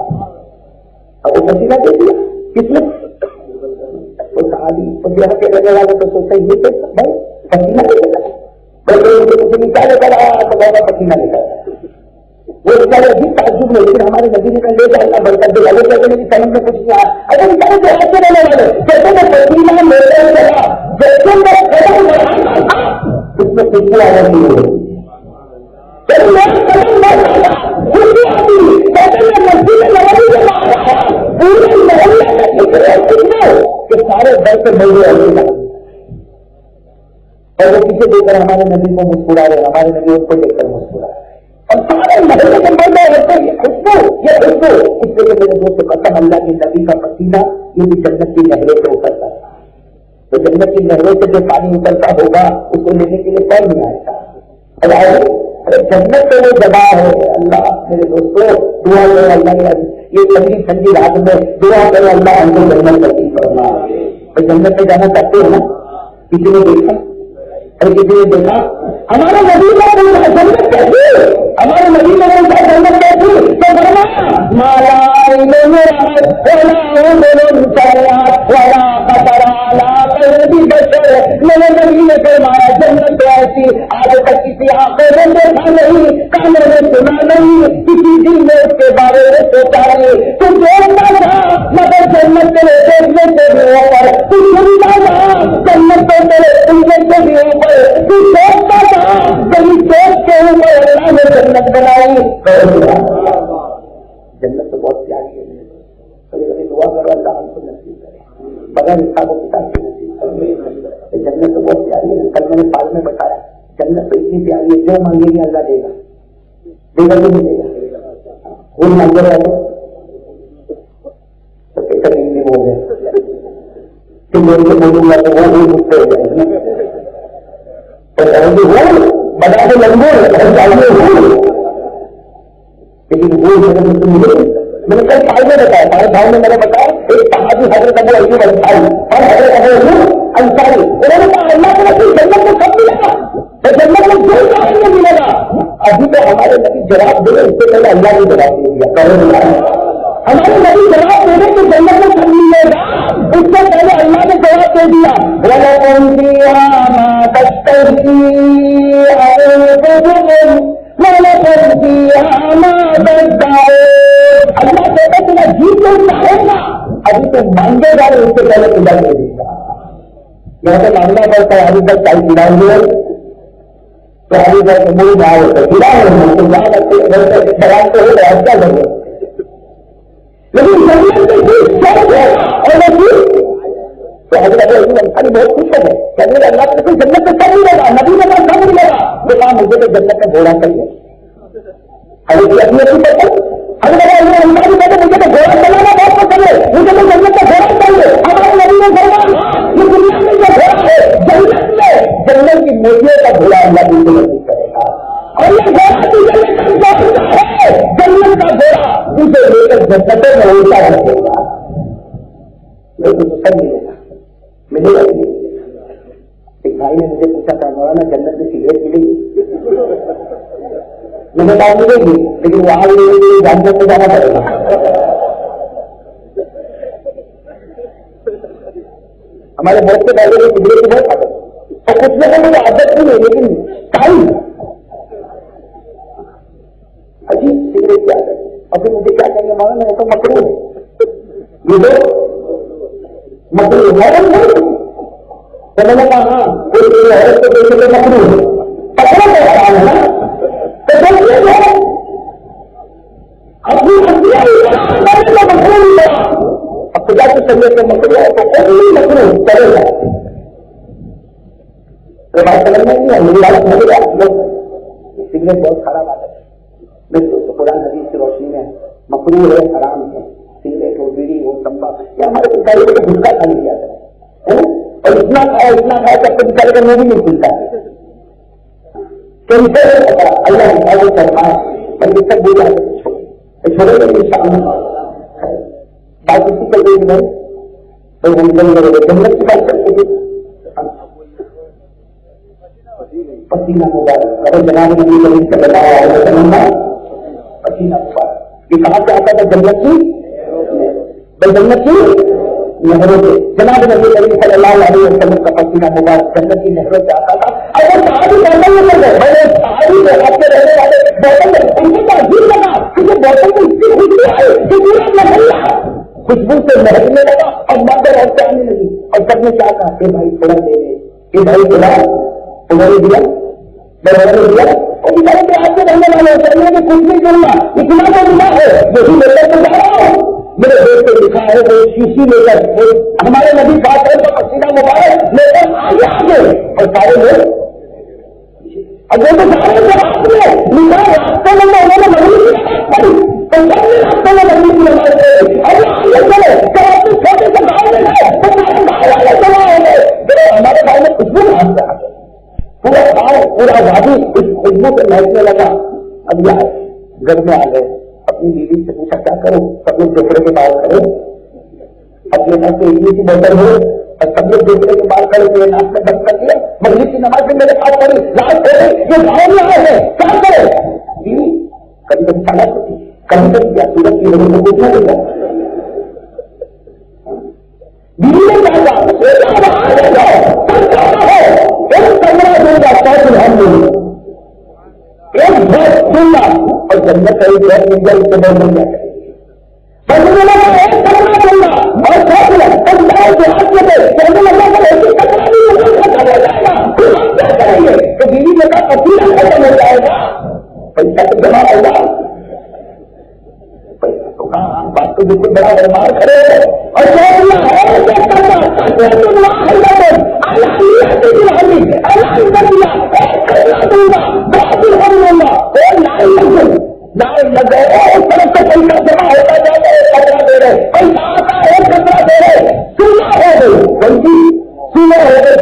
اب وہ پسینہ دے دیا کس میں وہ صحابی تو یہاں کے رہنے والے تو سوچتے یہ بھائی پسینہ دے دیتا مجھے نکالے کر آیا تو بابا پسینہ نکال وہ نکالے بھی تعجب نہیں, لیکن ہمارے نبی نے لے جانا برکت دے والے کہتے ہیں کہ سمجھ میں کچھ نہیں آیا. اگر نکالے تو ایسے رہنے والے کہتے ہیں پسینہ میرے چلا جیسے میں اس میں خوشبو آ جاتی ہے سارے در سے مل رہے اور وہ پیچھے دیکھ کر ہمارے نبی کو مسکرا رہے, ہمارے نبی ان کو دیکھ کر مسکرا رہے اور سارے محلے کے مر رہے ہوتے ہیں خوشبو یہ خوشبو. اس لیے میرے دوست قسم اللہ کے نبی کا پسینہ یہ بھی جنت کی نہروں سے اترتا ہے, تو جنت کی نہروں سے جو پانی اترتا ہوگا اس کو لینے کے لیے کون نہیں آئے گا. ارے جنت تو وہ جگہ ہے اللہ میرے دوستوں دعا کرو اللہ یہ ٹھنڈی ٹھنڈی رات میں دعا کرو اللہ ہم کو جنت نصیب فرما. جنت میں جانا چاہتے ہو نا, کسی نے دیکھا اور کسی نے دیکھا ہمارے نبی کا جنت کیسی, ہمارے نبی کا جنت کیسی تو مالا میرے نبی نے فرمایا جنت تو ایسی آج تک کسی آنکھوں نے دیکھا نہیں, کانوں نے سنا نہیں, کسی دل نے اس کے بارے میں سوچا نہیں. تو دیکھتا تھا مگر جنت تیرے دیکھنے سے بھی اوپر, تو سنتا تھا جنت تو تیرے سننے سے بھی اوپر, تو سوچتا تھا کہیں سوچ کے اوپر اللہ نے جنت بنائی. جنت تو بہت پیاری ہے, کبھی کبھی دعا کرو اللہ ہم کو نصیب کرے بغیر حساب و کتاب کے نصیب کرے. جنت تو بہت پیاری ہے, کل میں نے سال میں بتایا جنت تو اتنی پیاری ہے جو مانگے گی اللہ دے گا, دے گا کہ نہیں دے گا. وہ مانگے رہے تو کیسا نہیں ہو گیا پھر بولوں گا تو وہ بھی مجھتے ہو جائے بتا کے لمبے لیکن وہ میں نے کل سال میں بتایا سارے بھائی میں نے بتایا ایک صحابی حضرت ابو ایوب انصاری اور حضرت ابو ایوب انصاری انہوں نے کہا اللہ کے رسول جنت میں سب ملے گا تو جنت میں کوئی کام نہیں ملے گا. ابھی تو ہمارے نبی جواب دے اس سے پہلے اللہ نے جواب دے دیا, ہمارے نبی جواب دے دے کہ جنت میں سب ملے گا, اس سے پہلے اللہ نے جواب دے دیا وَلَكُمْ فِيهَا مَا تَشْتَهِي أَنفُسُكُمْ وَلَكُمْ فِيهَا مَا تَدَّعُونَ. اللہ کہتا تمہیں جیت کو چاہے گا, ابھی تو مانگے گا اس سے پہلے خدا دے دے گا. یہاں سے مانگنا پڑتا ہے ابھی تک ٹائم گرائیں گے تو آگے جا کے مل جائے تو گرا ہے بیان تو ہو رہا ہے کیا ضرورت لیکن جنت میں چیز سب ہے اور وہ چیز تو حضرت انسانی بہت خوش ہو گئے کہنے لگا اللہ کو جنت میں سب ملے گا نبی میں سب ملے گا وہ کہا مجھے تو جنت میں گھوڑا چاہیے حضرت اپنی اپنی کرتے حضرت انسانی کہتے مجھے تو گھوڑا چلانا بہت پسند ہے مجھے تو جنت میں گھوڑا چاہیے ہمارے نبی نے فرمایا یہ دنیا میں جو گھوڑا ہے جنت کی موتیوں کا گھوڑا اللہ بالکل نہیں کرے گا اور یہ گھوڑا تجھے لے کر جاتا ہے جنت کا گھوڑا تجھے لے کر جنتوں میں الٹا رکھے گا لیکن سب ملے گا ملے گا نہیں ایک بھائی نے مجھے پوچھا تھا مولانا جنت میں سگریٹ ملے گی میں نے کہا ملے گی لیکن وہاں ملے گی جنت میں جانا پڑے گا ہمارے بہت سے پہلے سگریٹ کی بہت عادت اور کچھ لوگوں کو عادت نہیں ہے لیکن ٹائم عجیب سگریٹ کی عادت ہے اور پھر مجھے کیا کہیں گے مولانا میں تو مکروہ ہے یہ لوگ مکروہ ہے تو میں نے کہا ہاں کوئی عورت کو دیکھے تو مکروہ ہے پکڑا تو حرام ہے نا تو دیکھیے اپنی مکروہ نہیں کرا اب خدا کی طبیعت میں مکروہ ہے تو کوئی مکروہ کرے گا بات سمجھ میں نہیں ہے میری بات سمجھ گیا سگریٹ بہت خراب عادت ہے میں قرآن حدیث کی روشنی میں مکروہ ہے حرام ہے سگریٹ ہو بیڑی ہو تمبا یا ہمارے بچارے کو گھسکا کھا نہیں کیا جائے اور اتنا کھایا کہ اپنے بچارے کا منہ بھی نہیں کھلتا ہے اللہ کی فرمائے اور یہ سب بولا چھوڑے گا انشاء اللہ بات اسی کر رہی ہے تو ہم جنت کی بات کرتے ہیں پسینہ مبارک اگر جناب نبی کریم صلی اللہ علیہ وسلم کا پسینہ مبارک یہ کہاں سے آتا تھا جنت کی جنت کی نہروں سے جناب نبی کریم صلی اللہ علیہ وسلم کا پسینہ مبارک جنت کی نہروں سے آتا تھا اگر صحابی بوتل میں کر گئے بڑے صحابی کے ہاتھ میں رہنے والے بوتل میں ان کو عجیب لگا کیونکہ بوتل میں اتنی خوشبو آئی کہ پورا محلہ خوشبو سے مہکنے لگا اور مردوں اور آنے لگی اور سب نے کیا کہا کہ بھائی تھوڑا دے دے کہ بھائی تھوڑا تمہارے دیا دیا اور بچارے کے آپ کے رہنے والے چلنے میں کچھ نہیں کرنا اتنا تو ملا ہے یہی لے کر کے جا رہا ہوں میرے دیش کو لکھا ہے وہ شیشی لے کر ہمارے نبی پاک کا پسینہ مبارک لے کر آگے آگے اور سارے لوگ اب وہ تو سارے جواب میں لکھا راستے میں انہوں نے مغرب کی پڑھی تو سب نے راستے میں مغرب کی نماز پڑھی اور آگے چلے جب اپنے چھوٹے سے گاؤں میں گئے تو سارے گاؤں والے جمع ہو گئے ہمارے گاؤں میں خوشبو نام سے آ گئے پورا گاؤں پورا وادی اس خوشبو سے مہکنے لگا اب یار گھر میں آ گئے اپنی بیوی سے پوچھا کیا کرو سب لوگ دوسرے کے باہر کرے اپنے گھر سے اتنی سی بوتل ہو اور سب لوگ دوسرے کے باہر کرے تو یہ ناک میں بند کر دیا مغرب کی نماز میں میرے پاس پڑھی رات ہو گئی یہ گاؤں میں آئے ہیں کیا کرے بیوی کبھی کبھی چالک ہوتی کبھی کبھی کیا سورج کی وجہ سے پوچھنا چاہیے بیوی نے کہا ایک بہت سننا اور جنت کا ایک بہت مل جائے اس سے بہت مل جائے تو بیوی نے کہا پسینہ ختم ہو جائے گا پیسہ تو جمع ہوگا پیسہ تو کہاں بات تو بالکل بڑا دربار کرے اور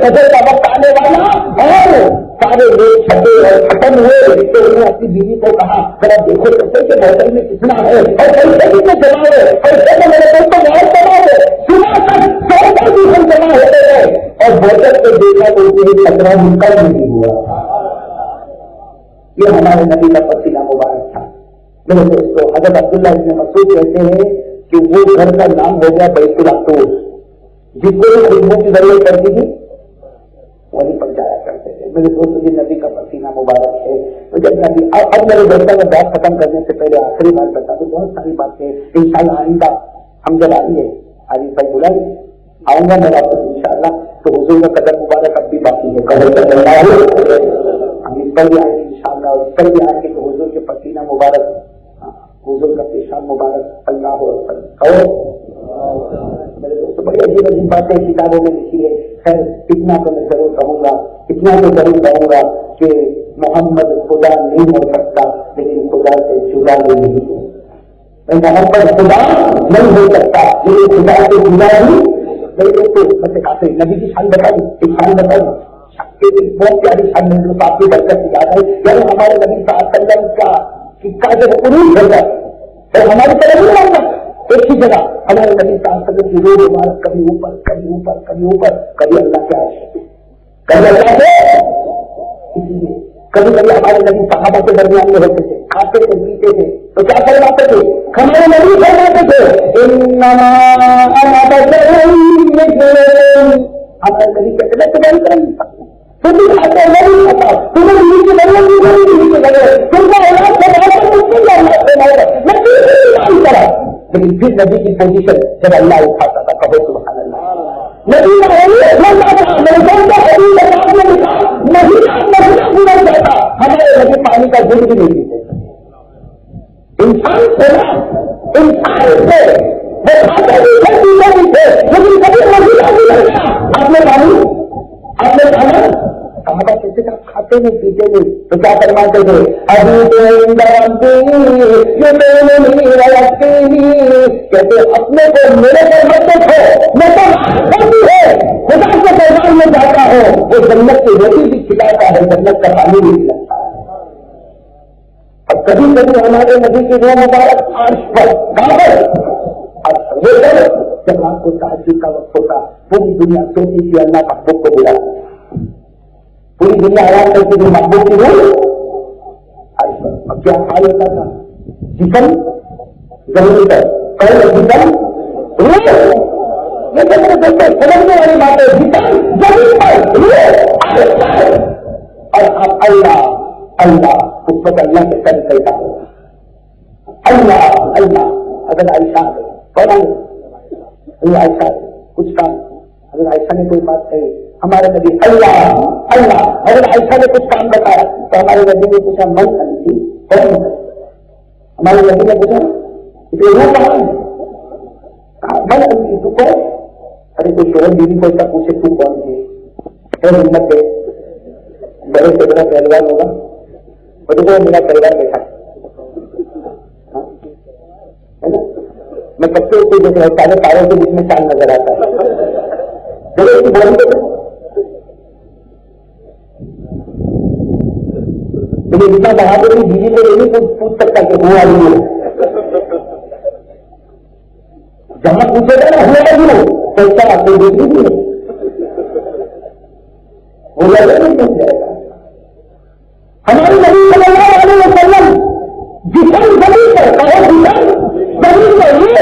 بدل کا وقت آنے والا اور سارے لوگ چھپے اور ختم ہوئے تو انہوں نے اپنی بیوی کو کہا ذرا دیکھو تو کہ بوتل میں کتنا ہے اور پیسے کتنے جمع ہے پیسے تو میرے دوستوں بہت جمع ہے صبح تک 100 بھی ہم جمع ہوتے گئے اور بوتل کو دیکھا تو کوئی خطرہ بھی کم نہیں ہوا. یہ ہمارے نبی کا پسینہ مبارک تھا. میرے دوستوں حضرت عبداللہ ابن مسعود کہتے ہیں کہ وہ گھر کا نام ہو گیا بیت العطور. جس کو بھی خوشبو کی ضرورت پڑتی تھی وہیں پر جایا کرتے تھے. میرے دوست یہ نبی کا پسینہ مبارک ہے. تو جب نبی اب میرے دوستوں میں بات ختم کرنے سے پہلے آخری بات بتا دوں. بہت ساری باتیں انشاءاللہ آئندہ ہم جب آئیے عارف بھائی بلائیے آؤں گا میں واپس انشاءاللہ. تو حضور کا قدر مبارک اب بھی باقی ہے. قدر ہم پر بھی آئیں گے انشاءاللہ، اور اس پر بھی آئیں گے تو حضور کے پسینہ مبارک، حضور کا پیشاب مبارک اللہ میرے دوست بڑی عجیب عجیب باتیں کتابوں میں لکھی ہے. خیر اتنا تو میں ضرور کہوں گا، اتنا تو ضرور کہوں گا کہ محمد خدا نہیں ہو سکتا لیکن خدا سے جدا بھی نہیں ہو. محمد خدا نہیں ہو سکتا لیکن خدا سے جدا بھی. میرے دوست میں کہتے نبی کی شان بتا دوں، ایک شان بتا دوں، بہت پیاری شان میں آپ کی برکت یاد ہے. یعنی ہمارے نبی صلی اللہ علیہ وسلم کا جب عروج ہوگا تو ہماری طرف نہیں ہوگا ایک ہی جگہ. ہمارے نبی صلی اللہ علیہ وسلم کی روح مبارک کبھی اوپر کبھی اوپر کبھی اوپر، کبھی اللہ کے عرش، کبھی اللہ کے. اسی لیے کبھی کبھی ہمارے نبی صحابہ کے درمیان میں ہوتے تھے، کھاتے تھے پیتے تھے تو کیا فرماتے تھے؟ ہمارے نبی فرماتے تھے انما انا بشر مثلکم. ہمارے نبی کہتے ہیں تمہاری طرح نہیں سکتا، تم بھی کھاتے نہیں کھاتا، تمہیں نیچے بڑھنے کی نیچے بڑھے، تم کو اولاد سے بہت مشکل ہے اللہ سے بہت میں طرح. لیکن پھر نبی کی پوزیشن جب اللہ اٹھاتا تھا، کہو سبحان اللہ. نبی ہمارے نبی پانی کا دل بھی نہیں پیتے. انسان تھے نا، انسان تھے، وہ کھاتے بھی تھے پیتے بھی تھے لیکن کبھی مزید نہیں لگتا. آپ نے کھانا صحابہ کہتے تھے کھاتے نہیں پیتے نہیں تو کیا فرماتے تھے؟ ابھی کہتے اپنے کو میرے پر مت دیکھو، میں تو ہے خدا کے دربار میں جاتا ہوں، وہ جنت کی روٹی بھی کھلاتا ہے، جنت کا پانی بھی پلاتا ہے. اب کبھی کبھی ہمارے نبی کی روح مبارک عرش پر جب آپ کو تہجد کا وقت ہوتا پوری دنیا سوچی تھی اللہ کا حکم کو بلا، پوری دنیا آرام کرتی تھی محبوب کی روح. اب کیا حال ہوتا تھا؟ جسم زمین پر جسم روح، یہ سمجھنے والی بات ہے. جسم زمین پر روح اور اب اللہ اس وقت اللہ کے سر کہتا ہوگا اللہ. اگر عائشہ عائشہ کچھ کام، اگر عائشہ نے کوئی بات کہی ہمارے نبی اللہ. اگر عائشہ نے کچھ کام بتایا تو ہمارے نبی نے پوچھا من انتی کون ہے؟ ہمارے نبی نے پوچھا روح کہاں ہے؟ من انتی تو کون؟ ارے کوئی شوہر بیوی کو ایسا پوچھے تو کون ہے؟ ہمت ہے، بڑے سے بڑا پہلوان ہوگا اور دیکھو میرا پہلوان بیٹھا میں کب سے اس کو دیکھ رہا ہوں، سارے تاروں کے بیچ میں چاند نظر آتا ہے. لیکن اتنا بہادر بھی بیوی کو یہ نہیں پوچھ سکتا کہ وہ آئی ہے. جہاں پوچھے گا نا ہوا بھی ہو تو اس کا کوئی دیکھ بھی نہیں وہ نہیں پوچھ جائے گا. ہمارے نبی صلی اللہ علیہ وسلم جسم زمین پر کہو جسم زمین پر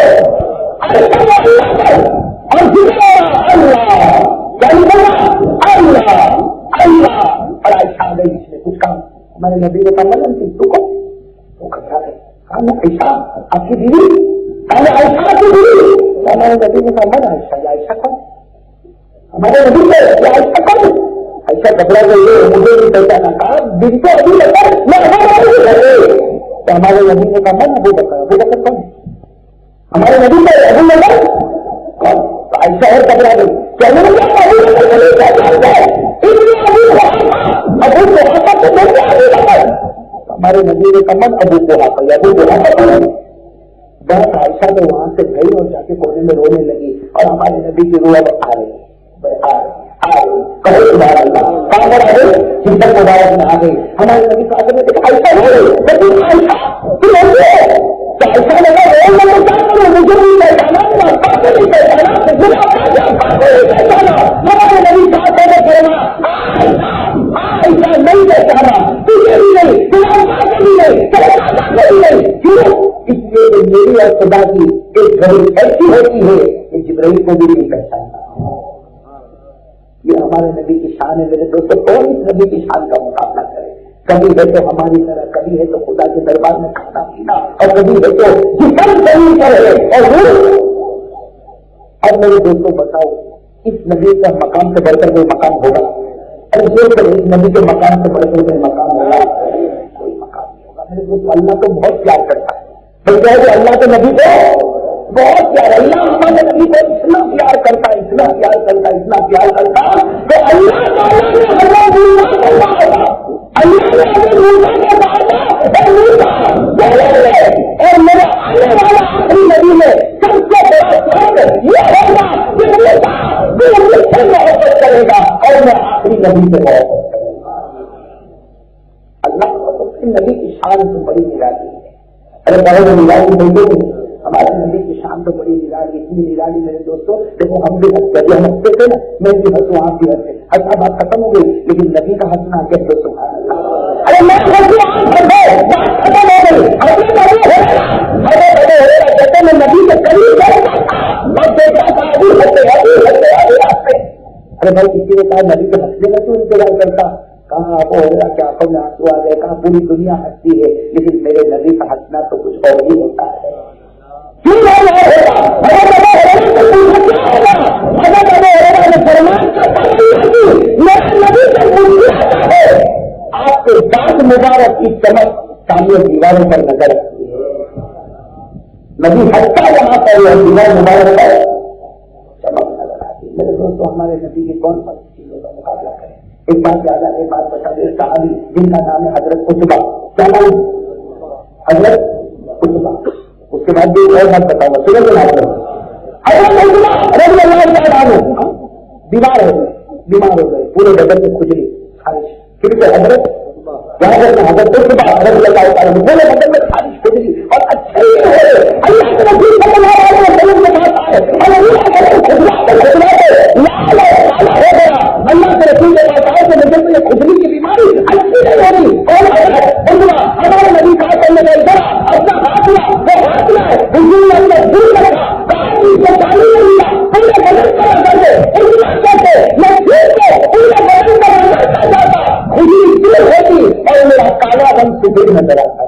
اور عائشہ آ گئی اس میں کچھ کام. ہمارے نبی نے کہا تو کھڑا ہے عائشہ آپ کی بیوی، عائشہ آپ کی بیوی. ہمارے نبی نے کہا عائشہ کون؟ ہمارے نبی سے عائشہ کون؟ عائشہ گھبرا گئی، مجھے نہیں پہچانا. کہا دن کو ابھی لگا میں تو ہمارے نبی نے کہا من ابو بکر کون ہے؟ ہمارے نبی سے ابو بکر کون؟ عائشہ اور گھبرا گئی. ہمارے نبی نے کہا من ابو قحافہ یا ابو قحافہ. بس عائشہ تو وہاں سے گئی اور جا کے کونے میں رونے لگی اور ہمارے نبی کی روح اب آ رہی جسم مبارک میں آ گئی. ہمارے نبی صاحب نے دیکھا عائشہ ہو رہی ہمارے نبی صاحب نہیں پہچانا تجھے بھی نہیں اس لیے میری اور خدا کی ایک گھڑی ایسی ہوتی ہے کہ جبرائیل کو بھی نہیں پہچانتا. یہ ہمارے نبی کی شان ہے میرے دوستوں. کون اس نبی کی شان کا مقابلہ کرے؟ کبھی ہے تو ہماری طرح، کبھی ہے تو خدا کے دربار میں کھانا پینا، اور کبھی ہے تو جسم زمین پر ہے اور روح. اب میرے دوستوں بتاؤ اس نبی کا مقام سے بڑھ کر کوئی مقام ہوگا؟ ارے یہ نبی کے مکان سے بڑے بڑے مکان ہوگا؟ کوئی مکان نہیں ہوگا میرے دوست. اللہ تو بہت پیار کرتا ہے. بلکہ کہ اللہ کے نبی کو بہت پیار, اللہ ہمارے نبی کو اتنا پیار کرتا ہے, اتنا پیار کرتا ہے, اتنا پیار کرتا کہ اللہ تعالیٰ نے ہمیں موسیٰ کو مارا, اللہ نے ہمیں موسیٰ کو مارا اور میرا آنے والا آخری نبی میں سب سے بڑا فرق یہ ہوگا کہ موسیٰ مجھ سے محبت کرے گا اور میں آخری نبی سے محبت کروں گا. اللہ کو نبی کی شان سے بڑی نرالی ہے. ارے بڑے نرالی نہیں, ہمارے نبی کی شان تو بڑی نرالی, اتنی نرالی میرے دوستوں. دیکھو ہم بھی ہنستے تھے, ہنستے تھے نا, میں بھی ہنسوں آپ بھی ہنستے, ہنسا بات ختم ہو گئی, لیکن نبی کا ہنسنا کہتے سبحان اللہ. ارے میں ہنسوں آپ ہنسو, بات ختم ہو گئی. کہتے میں نبی کے قریب اور دیکھا تھا ابھی ہنستے. ارے بھائی کسی نے کہا نبی کے ہنسنے میں تو انتظار کرتا, کہاں آپ ہو رہا کہ آنکھوں میں آنسو آ گئے, کہاں پوری دنیا ہنستی ہے, لیکن میرے نبی کا ہنسنا تو کچھ اور ہی ہوتا ہے. آپ کے دانت مبارک کی چمک سامنے دیواروں پر نظر آتی ہے. نبی ہنستا یہاں پر دیوار مبارک پر چمک نظر آتی ہے. میرے دوستوں ہمارے نبی کی کون سی چیزوں کا مقابلہ کریں. ایک بات یاد آ, ایک بات بتا دے, صحابی جن کا نام ہے حضرت قطبہ, کیا نام؟ حضرت قطبہ. اس کے بعد بھی اور بات بتاؤں گا, سنیں گے حضرت قطبہ رضی اللہ تعالیٰ عنہ بیمار ہو گئے, پورے بدن میں کھجلی خارش, پھر سے حضرت حضرت قطبہ رضی اللہ تعالیٰ عنہ پورے بدن میں خارش کھجلی اور اچھے ہوئے. اللہ کے نبی صلی اللہ علیہ وسلم کے پاس آئے اور اللہ کے اللہ کے رسول کے پاس آئے کہ مجھے یہ کھجلی کی بیماری اچھی نہیں ہوگی. اور ہمارے نبی کہا کرنے کا ادھر اپنا ہاتھ لیا, وہ ہاتھ لائے, حضور نے اپنا دل رکھا, پورے بدن کا نظر دے, کہتے میں ٹھیک ہے, پورے بدن کا نظر کر جاتا, کھجلی دور ہوتی اور میرا کالا رنگ سفید نظر آتا.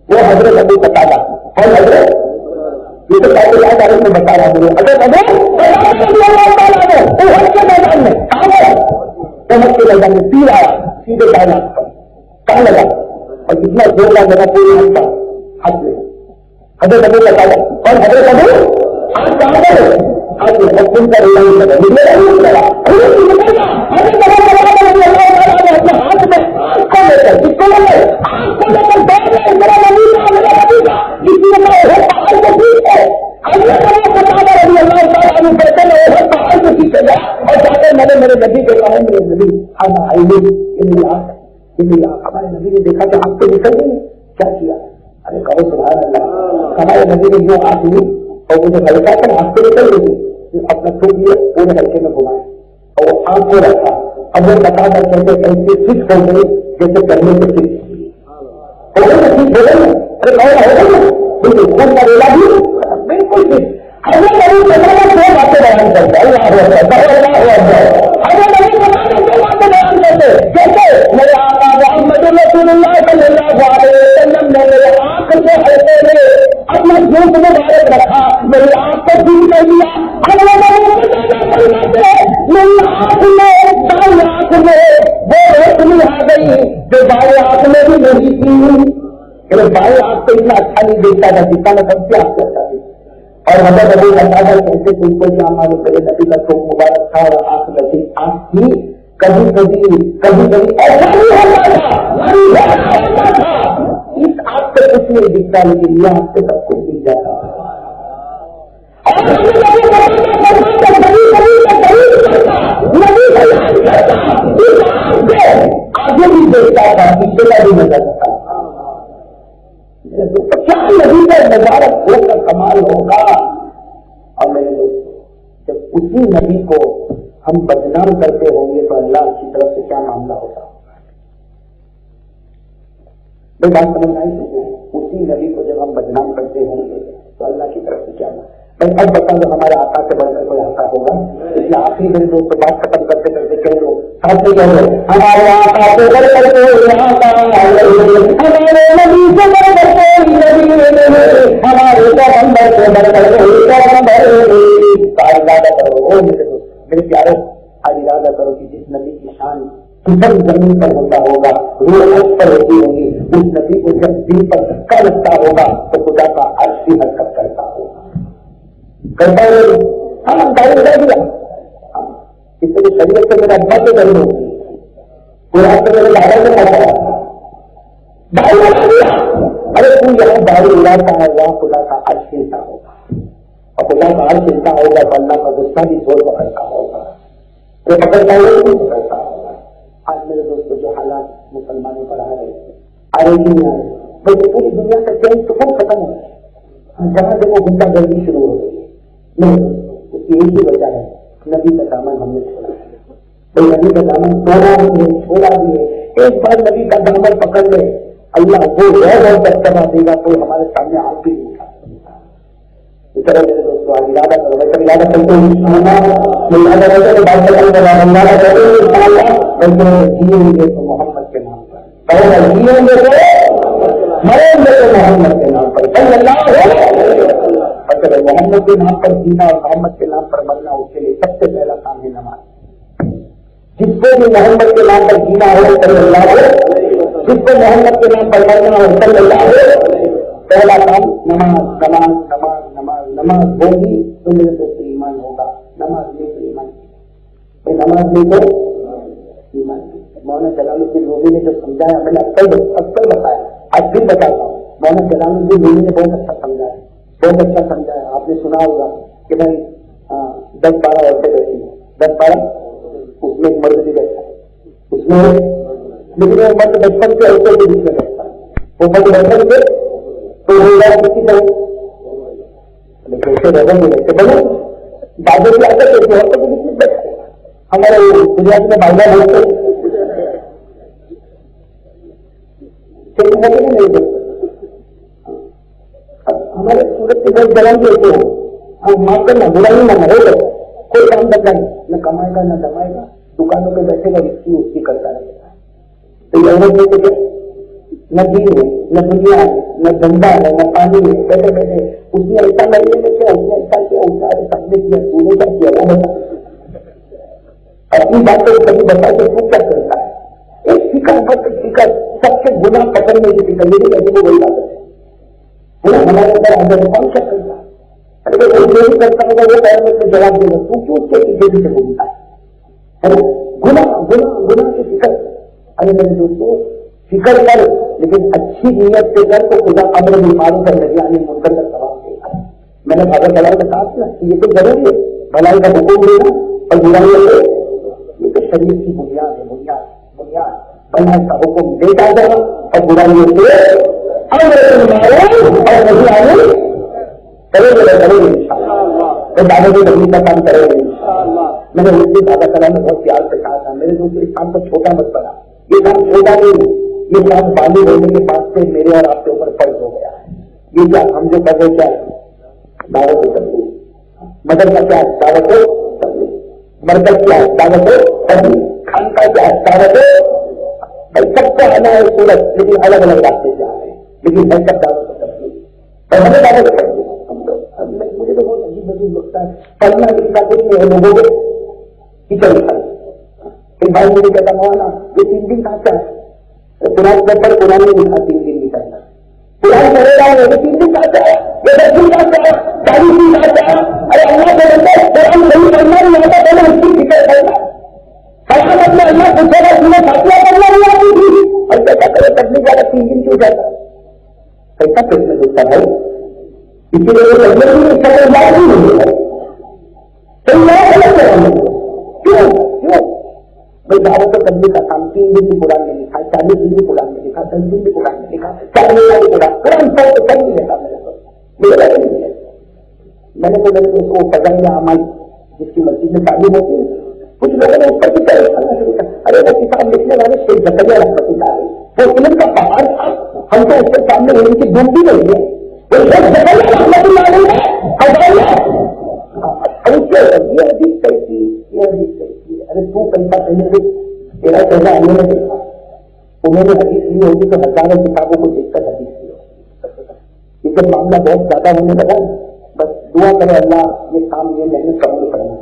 وہ حضرت ابو قتادہ اور حضرت یہ تو کافی یاد آ رہے میں بتا رہا ہوں. حضرت ابو کے میدان میں احد کے میدان میں تیر آیا, سیدھے کائنات پر کہاں لگا اور جتنا زور لگا پورے ہاتھ کا ہاتھ میں. حضرت ابو قتادہ اور حضرت ابو آج کہاں پر ہے, آج حکم کا نہیں لگا, اپنے ہاتھ میں آنکھ کو لے کر, جس کو لے کر آنکھ کو لے کر بیٹھ گئے, میرا نبی کا میرا نبی کا کسی نے پہاڑ کو ٹھیک ہے. میرے نبی کے کہا میرے نبی کھانا ہمارے نبی نے دیکھا کہ آپ کو نکل گئی, کیا کیا؟ ارے کہو سبحان اللہ. ہمارے نبی نے جو آنکھ لی اور مجھے ہلکا کر آپ کو نکل گئی, اپنا تھوک لیا پورے ہلکے میں گھمائے اور وہ آنکھ کو رکھا. اب وہ بتا کر کہتے ایسے فٹ ہو گئی جیسے کرنے سے فٹ ہو گئی, ٹھیک ہو گئی. ارے کہو ہو گئی بالکل خون کا ریلا بھی بالکل ٹھیک. حضرت نبی دو باتیں بیان کرتے, اللہ حضرت نبی دو باتیں بیان کرتے, جیسے میرے آقا محمد رسول اللہ صلی اللہ علیہ وسلم نے میرے آنکھ سے ہلکے میں اپنا جھوٹ مبارک رکھا, میری آنکھ کو ٹھیک کر دیا. میری آنکھ میں دائیں آنکھ میں وہ روشنی آ گئی جو بائیں آنکھ میں بھی نہیں تھی. بائیں آنکھ سے اتنا اچھا نہیں دیکھتا تھا جتنا میں سب سے آپ کو اچھا دیکھتا. اور حضرت ابو قتادہ کہتے تم کو کیا معلوم میرے نبی کا تھوک مبارک تھا اور آنکھ لگی آنکھ تھی, کبھی ایسا نہیں ہوتا تھا. اس آنکھ سے کچھ نہیں دکھتا لیکن یہ آنکھ سے سب کچھ دکھ جاتا. آگے بھی دیکھتا تھا, پیچھے کا بھی نظر آتا. کیا نبی کا مبارک ہو کر کمال ہوگا. اور میرے دوست جب اسی نبی کو ہم بدنام کرتے ہوں گے تو اللہ کی طرف سے کیا معاملہ ہوگا. میں بات سمجھنا ہی, اسی نبی کو جب ہم بدنام کرتے ہوں گے تو اللہ کی طرف سے کیا معاملہ. میں اب بتا دو ہمارے آقا سے بڑھ کر کوئی آقا ہوگا. اس لیے آخری میرے دوست بات ختم کرتے کرتے کہہ دو ساتھ میں کہہ دو ہمارے آقا سے بڑھ کر کوئی آقا, ہمارے نبی سے بڑھ کر کوئی نبی, ہمارے پیغمبر سے بڑھ کر کوئی پیغمبر. میرے دوست میرے پیارے آج ارادہ کرو کہ جس نبی کی شان کتن زمین پر ہوتا ہوگا، روح عرش پر ہوتی ہوگی، اس نبی کو جب دل پر دھکا لگتا ہوگا تو خدا کا عرش بھی حرکت کرتا ہوگا، کرتا ہوگا۔ ہاں دائیں لگا دیا، اس لیے شریعت سے میرا ابا سے ضرور ہوتی ہے، قرآن سے میرے دادا سے پڑھا تھا، دائیں لگا دیا۔ ارے تو یہاں دائیں اڑاتا ہے، وہاں خدا کا عرش ہلتا ہوگا، اور خدا کا عرش ہلتا ہوگا تو اللہ کا غصہ بھی زور پکڑتا ہوگا، جو پکڑتا ہوگا بھی پکڑتا ہوگا۔ آج میرے دوستوں جو حالات مسلمانوں پر آ رہے آ رہے نہیں آ رہے، بلکہ پوری دنیا کا چین تو خود ختم ہو گیا، جہاں سے وہ گنڈا گردی شروع ہو گئی ہے۔ نہیں، اس کی ایک ہی وجہ ہے، نبی کا دامن ہم نے چھوڑا ہے۔ تو نبی کا دامن توڑا بھی ہے، چھوڑا بھی ہے۔ ایک بار نبی کا دامن پکڑ لے، اللہ وہ روز دستما دے گا، کوئی ہمارے سامنے آپ بھی نہیں کھا سکتا۔ اس طرح میرے دوستوں آج ارادہ کرو، ویسے ارادہ کرتے ہیں جیئیں گے تو محمد کے نام پر، جیئیں گے تو مریں گے تو محمد کے نام پر، صلی اللہ علیہ وسلم۔ اگر محمد کے نام پر جینا اور محمد کے نام پر مرنا، اس کے لیے سب سے پہلا کام ہے نماز۔ جس کو بھی محمد کے نام پر جینا ہو صلی اللہ علیہ وسلم، جس کو محمد کے نام پر مرنا ہو صلی اللہ علیہ وسلم، پہلا کام نماز نماز نماز نماز نماز ہوگی تو میرے دوست ایمان ہوگا، نماز نہیں تو ایمان نہیں، نماز نہیں تو ایمان نہیں۔ مولانا جلال الدین رومی نے جو سمجھایا، میں نے اکثر بتایا، آج بھی بتاتا ہوں، مولانا جلال الدین رومی نے بہت اچھا سمجھایا، بہت اچھا سمجھایا۔ آپ نے سنا ہوگا کہ بھائی 10-12 عورتیں بیٹھی ہیں، 10-12، اس میں ایک مرد بھی بیٹھا ہے، اس میں لیکن وہ مرد بچپن کے عورتوں کے بیچ میں بیٹھتا ہے، وہ مرد بچپن کے تو کسی طرح لیکن اسے رہے نہیں رہتے بولے دادے کی عادت ہوتی ہے، عورتوں کے بیچ میں بیٹھتے ہیں۔ ہمارے گجرات میں بھائی بولتے نہیں دیکھتے، ہمارے سورت کے گھر جلن بھی ہوتے ہیں، ہم معاف کرنا، برا نہیں مانا، ہو گئے کوئی کام کرتا نہیں، نہ کمائے گا نہ دمائے گا، دکانوں پہ بیٹھے گا، اس کی کرتا رہے گا۔ تو یہ عورت نہیں کہ نہ دین ہے، نہ دنیا ہے، نہ دھندا ہے، نہ پانی ہے، بیٹھے بیٹھے اس نے ایسا لگنے میں کیا، اس نے ایسا کیا، اس نے سب نے کیا، تو نے کیا کیا، وہ بتا اپنی باتیں کبھی بتا کے تو کیا کرتا ہے۔ ایک فکر بس فکر، سب سے گناہ پکڑنے کی فکر، میری ایسی کو وہی بات ہے ہمارے اندر اندر کون کیا کرتا ہے۔ ارے وہ جو بھی کرتا ہوگا وہ پہلے میں تو جواب دے گا، تو کیوں اس کے پیچھے سے بولتا ہے گناہ گناہ گناہ کی فکر۔ ارے میرے دوستوں فکر کر، لیکن اچھی نیت سے کر تو خدا امر بالمعروف اور نہی عن المنکر کا ثواب دے گا۔ میں نے بھاگا بھلائی کا کہا تھا یہ تو ضروری ہے، بھلائی کا حکم دینا اور برائی سے، یہ تو شریعت کی بنیاد ہے، بنیاد بھلائی کا حکم دیتا جانا اور برائی سے امر بالمعروف اور نہی عن کرے گے انشاءاللہ، دادا جی نبی کا کام کرے گے انشاءاللہ۔ میں نے اس سے دادا تعالیٰ نے بہت پیار سے کہا تھا، میرے دوست اس کام کو چھوٹا مت بنا، یہ کام چھوٹا نہیں، یہ کام بالغ ہونے کے بعد سے میرے اور آپ کے اوپر فرض ہو گیا ہے۔ یہ کیا ہم جو کر رہے کیا دعوت و تبلیغ، مدد کا کیا ہے دعوت و تبلیغ، مرکز کیا ہے دعوت و تبلیغ، خانقاہ کیا ہے دعوت و بھائی سب کو آنا ہے صورت، لیکن الگ الگ راستے سے آ رہے ہیں، لیکن میں سب دعوت و تبلیغ اور ہمیں دعوت و تبلیغ۔ مجھے تو بہت عجیب عجیب لگتا ہے، پڑھنا لکھنا کچھ نہیں ہے لوگوں کو کچن لکھا ایک بھائی مجھے کہتا مولانا یہ 3 دن کا کیا ہے، قرآن پیپر قرآن میں لکھا 3 دن نکلنا، قرآن پڑھے گا یہ 3 دن کا کیا ہے، یہ 10 دن کا کیا ہے، 40 دن کا کیا ہے۔ ارے اللہ کے بندے قرآن نہیں پڑھنا نہیں آتا پہلے اس کی فکر کرنا، سلامت میں اللہ پوچھے گا تمہیں فاصلہ کرنا نہیں آتی تھی اور کیسا کرے تبلیغ والا 3 دن کیوں جاتا کیسا کرنے دوستا بھائی، اسی لیے تبلیغ میں اس کا کوئی بات نہیں ہے، کئی نیا غلط کریں کیوں کیوں بھائی دعوت و تبلیغ کا کام 3 دن بھی قرآن میں لکھا، 40 دن بھی قرآن میں لکھا، 10 دن بھی قرآن میں لکھا، 4 مہینے بھی قرآن سب تو نہیں لیتا میرے کو، میں نے تو اس کو فضائل اعمال جس کی مسجد میں تعلیم ہوتی ہے، کچھ لوگوں نے اس پر بھی کرنا شروع کیا، ارے وہ کتاب لکھنے والے شیخ زکریا رحمۃ اللہ علیہ وہ علم کا پہاڑ تھا، ہم تو اس کے سامنے علم کی بوم بھی نہیں ہے، وہ شیخ زکریا رحمۃ اللہ علیہ یہ حدیث کیسی، یہ حدیث کیسی، ارے تو پیسہ کہنے سے تیرا کہنا ہم نے دیکھا، انہوں نے حدیث لی ہوگی تو ہزاروں کتابوں کو دیکھ کر حدیث لی ہوگی، یہ معاملہ بہت زیادہ ہونے لگا، بس دعا کرے اللہ یہ کام یہ محنت قبول کرنا،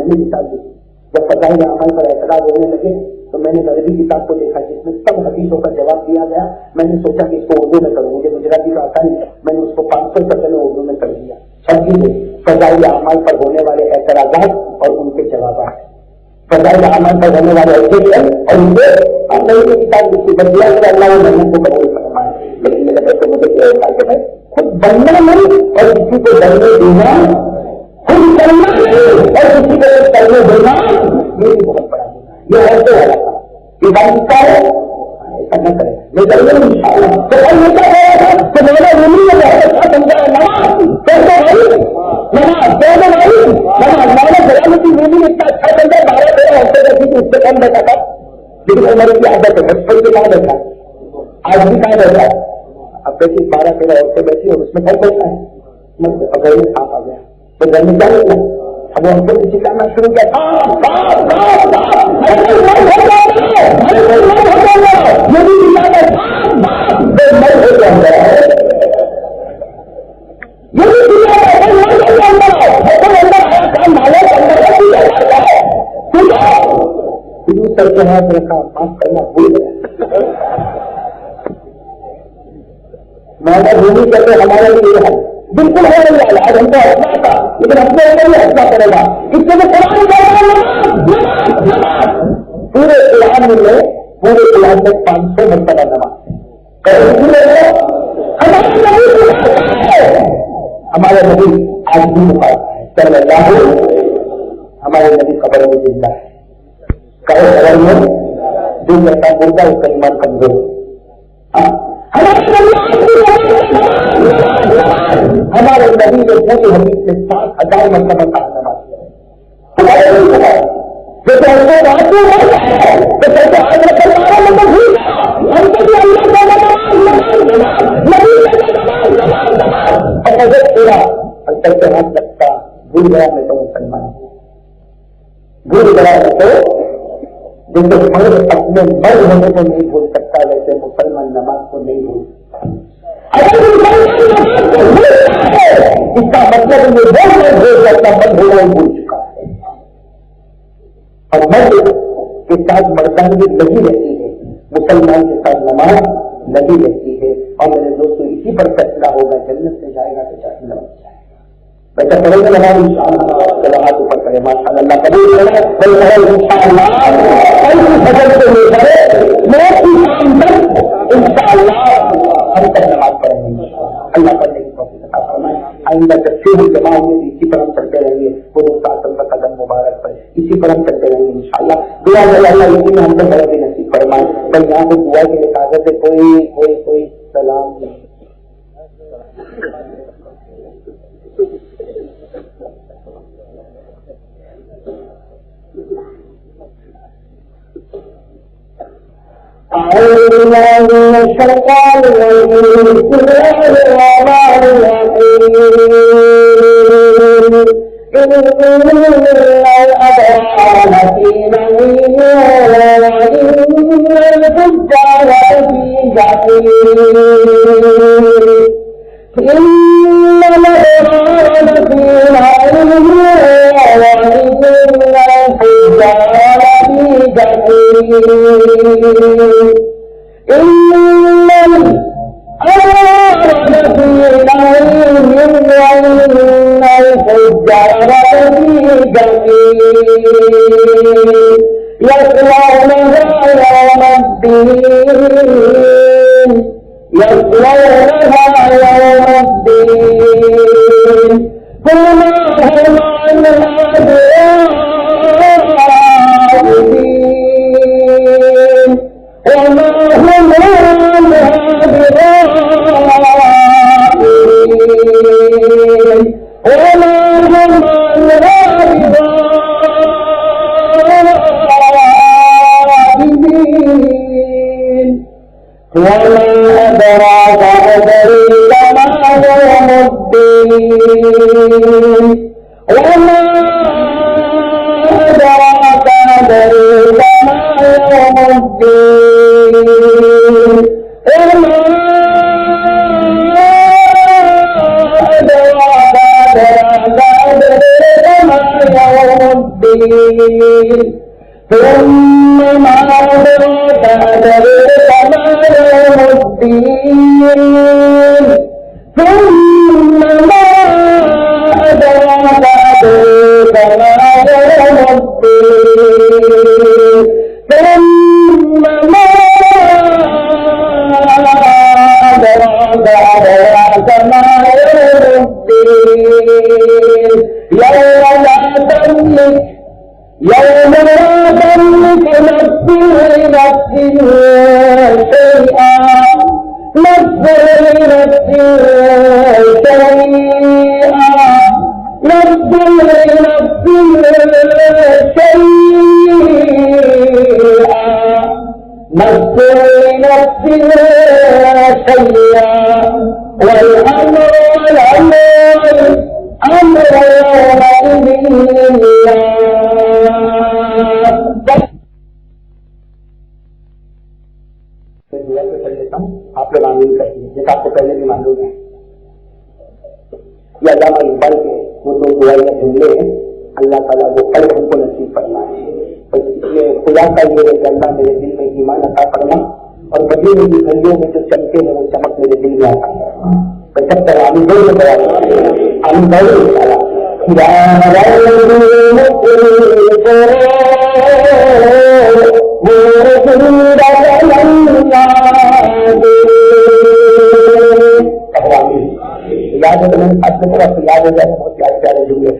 میں نے کتاب دی. جب فضائل اعمال پر اعتراض ہونے لگے تو میں نے غربی کتاب کو دیکھا جس میں سب حدیثوں کا جواب دیا گیا. میں نے سوچا کہ اس کو اردو میں کروں, مجھے گجراتی کا آتا نہیں, میں نے اس کو 500 میں اردو میں کر دیا. سمجھیے فضائل اعمال پر ہونے والے اعتراضات اور ان کے جوابات, فضائل اعمال پر ہونے والے آبجیکشن اور ان کے نئی کتاب کی بدلا کر اللہ نے محنت کو قبول فرمایا. لیکن میرے بچے مجھے یہ ہوتا کہ میں خود بننا نہیں اور کسی کو بننے دینا, خود کرنا نہیں اور کسی کو کرنے دینا, یہ بھی بہت بڑا دینا. یہ ایسے والا تھا یہ بات کا ہے, ایسا نہ کرے. میں ضرور ان شاء اللہ تو یہ کیا کہہ رہا تھا کہ میرا رومی میں بہت اچھا سمجھا ہے. نماز کیسے بھائی, نماز کیسے بھائی, نماز ہمارے گرام کی رومی اتنا اچھا سمجھا 12-13 ہفتے رکھی تھی, اس سے کم بیٹھا تھا. لیکن عمر کی عادت ہے بچپن کے کہاں بیٹھا, آج بھی کہاں بیٹھا ہے. اب بیٹھی 12-13 عورتیں بیٹھی اور اس میں کب بیٹھا ہے, گھر میں سانپ آ گیا تو گھر میں کیا بیٹھا. اب ہم سے کسی کرنا شروع کیا سر کے ہاتھ رکھا, معاف کرنا بھول گیا. مانا بھومی کہتے ہمارے لیے یہ ہے بالکل ہے نہیں والا. آج ہم کو ہنسنا تھا لیکن اپنے اوپر ہی ہنسنا پڑے گا. اس سے پورے قرآن میں 500 مرتبہ نماز. ہمارے نبی آج بھی مخالف ہے صلی اللہ علیہ وسلم. ہمارے نبی قبر میں زندہ ہے. قبر میں جو کہتا بولتا اس کا ایمان کمزور. ہمارے نبی نے پوری حدیث سے 7,000 مرتبہ کا نماز ہاتھ لگتا بھول گیا میں تو مسلمان ہوں. بھول گیا میں تو جیسے مرد اپنے مرد ہونے کو نہیں بھول سکتا ویسے مسلمان نماز کو نہیں بھول سکتا. اگر اس کا مطلب یہ بہت بھول سکتا مرد ہونا بھول چکا ہے. اور مرد کے ساتھ مردانگی لگی رہتی ہے, مسلمان کے ساتھ نماز لگی رہتی ہے. اور میرے دوستوں اسی پر فیصلہ ہوگا جنت سے جائے گا کہ جہنم میں جائے گا. ویسا کریں گے نماز ان شاء اللہ, چلو ہاتھ اوپر کرے ماشاء اللہ قبول کرے ان شاء اللہ فجر سے لے کرے ان شاء اللہ ہم تک نماز پڑھیں گے. اللہ پڑھنے کی توفیق عطا فرمائے. آئندہ جب پھر جمع ہوں گے اسی پر ہم چلتے رہیں گے. خود استاد کا قدم مبارک پر اسی پر ہم چلتے رہیں گے ان شاء اللہ. دعا اللہ اسی میں ہم کو بڑا بھی نصیب فرمائے. بھائی یہاں پہ دعا کے کاغذ ہے کوئی سلام نہیں. أعوذ بالله من الشيطان الرجيم. بسم الله الرحمن الرحيم. إن الأبرار لفي نعيم وإن الفجار لفي جحيم. إن الأبرار لفي نعيم وإن الفجار لفي جحيم. إن الأبرار لفي نعيم وإن الفجار لفي جحيم. يصلونها يوم الدين. يصلونها يوم الدين. ثم هم عنها بعيدين وما هم عنها بغائبين وما هم عنها بغائبين. وما أدراك ما يوم الدين. وما أدراك ما يوم الدين. وما أدراك ما يوم الدين. ثم ما أدراك ما يوم الدين ثم ما أدراك ما يوم الدين ثم ما أدراك ما يوم الدين يوم لا تملك نفس لنفس شيئا نفس لنفس شيئا نفس لنفس شيئا نفس لنفس شيئا والأمر يومئذ لله. آپ لوگ آمین کہیے جیسا آپ کو پہلے بھی معلوم ہے. یہ علامہ اقبال کے وہ دو دعائیں جملے ہیں. اللہ تعالیٰ وہ کل ہم کو نصیب فرمائے. یہ خدا کا یہ ہے کہ اللہ میرے دل میں ایمان عطا فرما اور بدلے میں گھڑیوں میں جو چمکے ہیں وہ چمک میرے دل میں آتا ہے. سب طرح آمین بول رہے آمین بول یاد ہے تو میں اپنے طرف سے یاد ہو جائے بہت پیارے پیارے جملے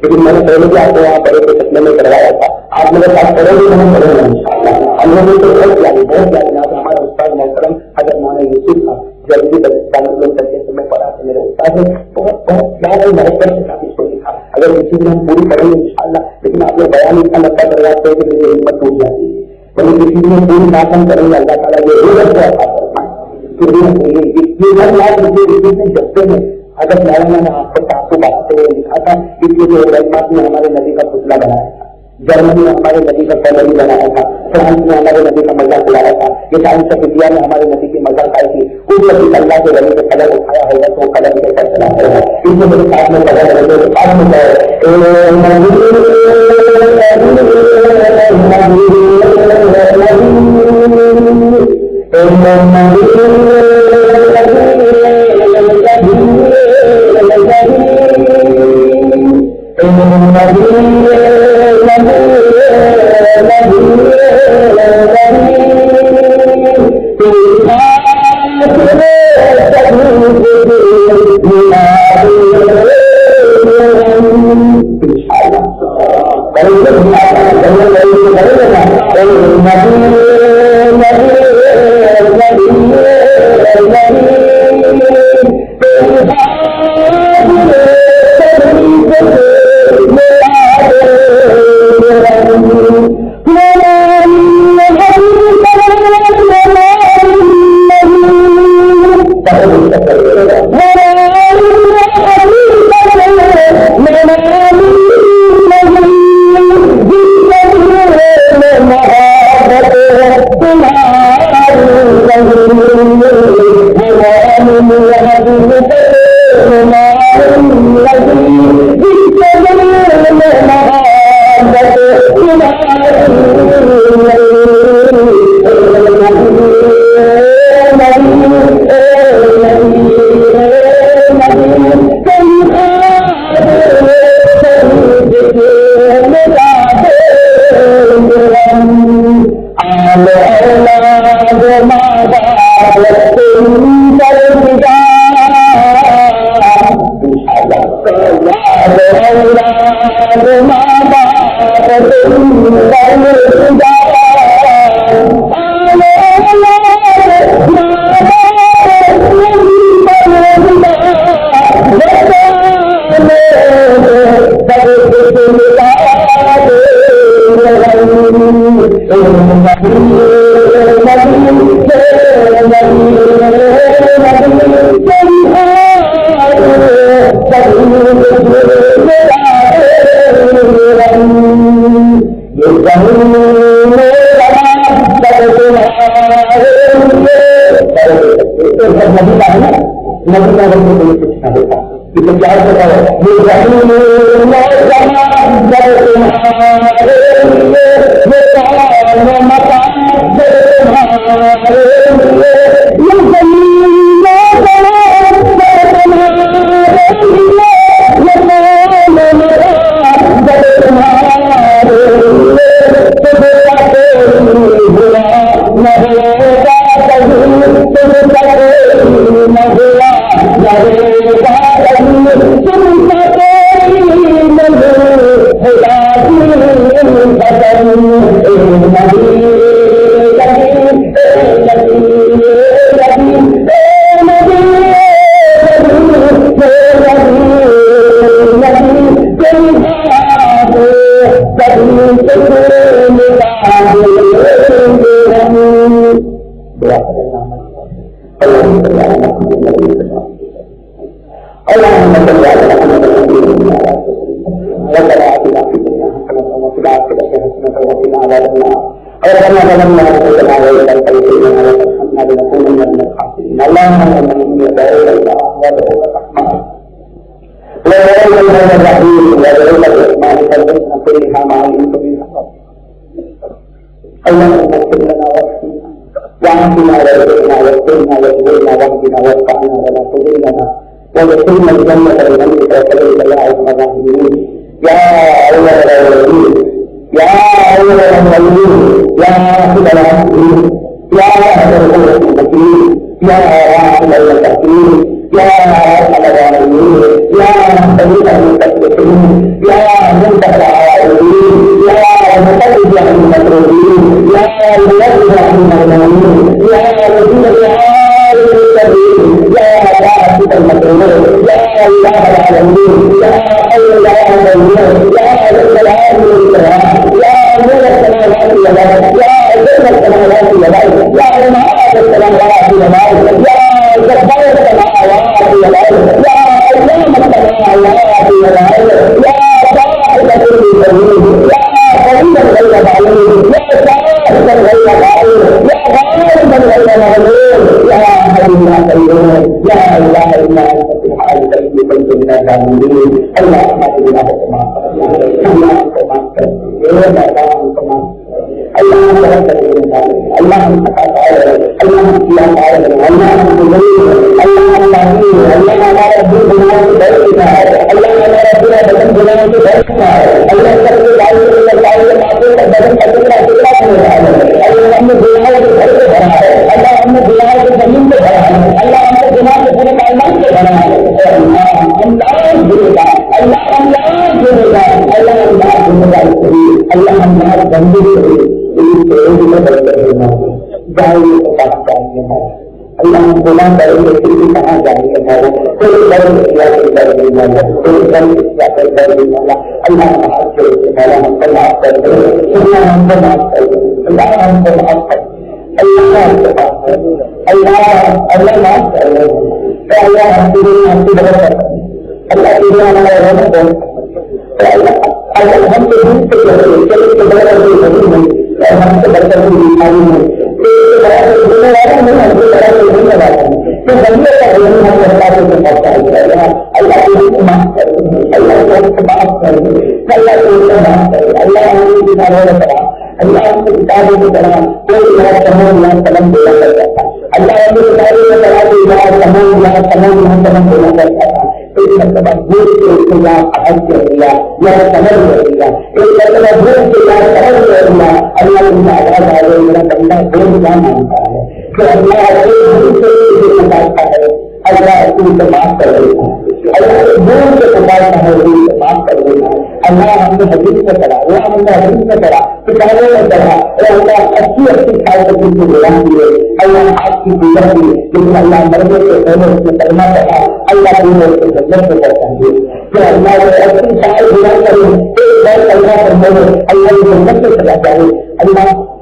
لیکن میں نے پہلے بھی آپ کو وہاں بڑے کے سپنے میں کروایا تھا. آپ میرے ساتھ کرو گے ہم کریں گے انشاءاللہ. ہم لوگوں کو بہت پیاری ہمارا استاد محترم حضرت مولانا یوسف تھا جلدی بلوچستان کرتے میں پڑھا تھا. میرے استاد نے بہت پیار اور محبت کے ساتھ اس کو لکھا. اگر کسی دن ہم پوری کریں گے انشاءاللہ. لیکن آپ نے بیان اتنا لگتا کرواتے ہیں کہ میری ہمت ٹوٹ جاتی ہے. لیکن کسی دن پوری ناکام کریں گے اللہ تعالیٰ یہ عزت کو عطا فرمائے. جبتے میں اگر مولانا نے آپ کو تعصب آتے ہوئے لکھا تھا اس لیے جو رجمات میں ہمارے نبی کا پتلا بنایا تھا, جرمنی میں ہمارے نبی کا کیلری بنایا تھا, فرانس میں ہمارے نبی کا مزاق اڑایا تھا, یہ سائنس آف انڈیا میں ہمارے نبی کی مزاق آئی تھی. اس نبی اللہ کے ولی کا قلم اٹھایا ہوگا تو قلم کے ساتھ چلا ہوگا. اس میں میرے ساتھ میں قدم رہے ساتھ میں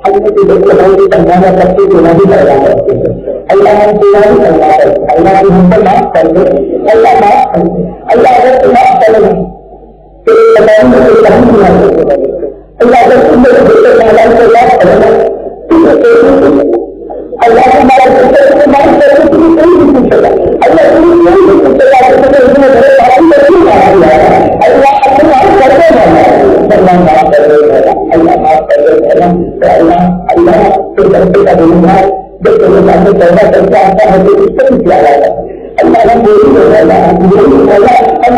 ہم نے سمجھانا کرتے گناہ بھی پیدا کرتے ہیں. اللہ ہم گناہ بھی پیدا کرتے ہیں. اللہ کی ہم کو معاف کر دے. اللہ معاف کر دے. اللہ اگر تو معاف کرے گا تو اللہ اگر تم میرے بیٹے تعلق کو معاف کرے گا اللہ ہمارے بچے کو معاف کرے گا. تمہیں کوئی نہیں پوچھے گا. اللہ تمہیں کوئی نہیں پوچھے گا کہ تمہیں اتنے بڑے بھائی کو نہیں معاف کیا ہے. اللہ اپنے معاف کر دے گا. اللہ معاف کر دے گا. اللہ معاف کر دے گا. اللہ کے بچے کا دنیا جب تمہیں جانے پیدا کرتا آتا ہے تو اس کو بھی کیا جاتا ہے. اللہ ہم بولی ہوگا ہم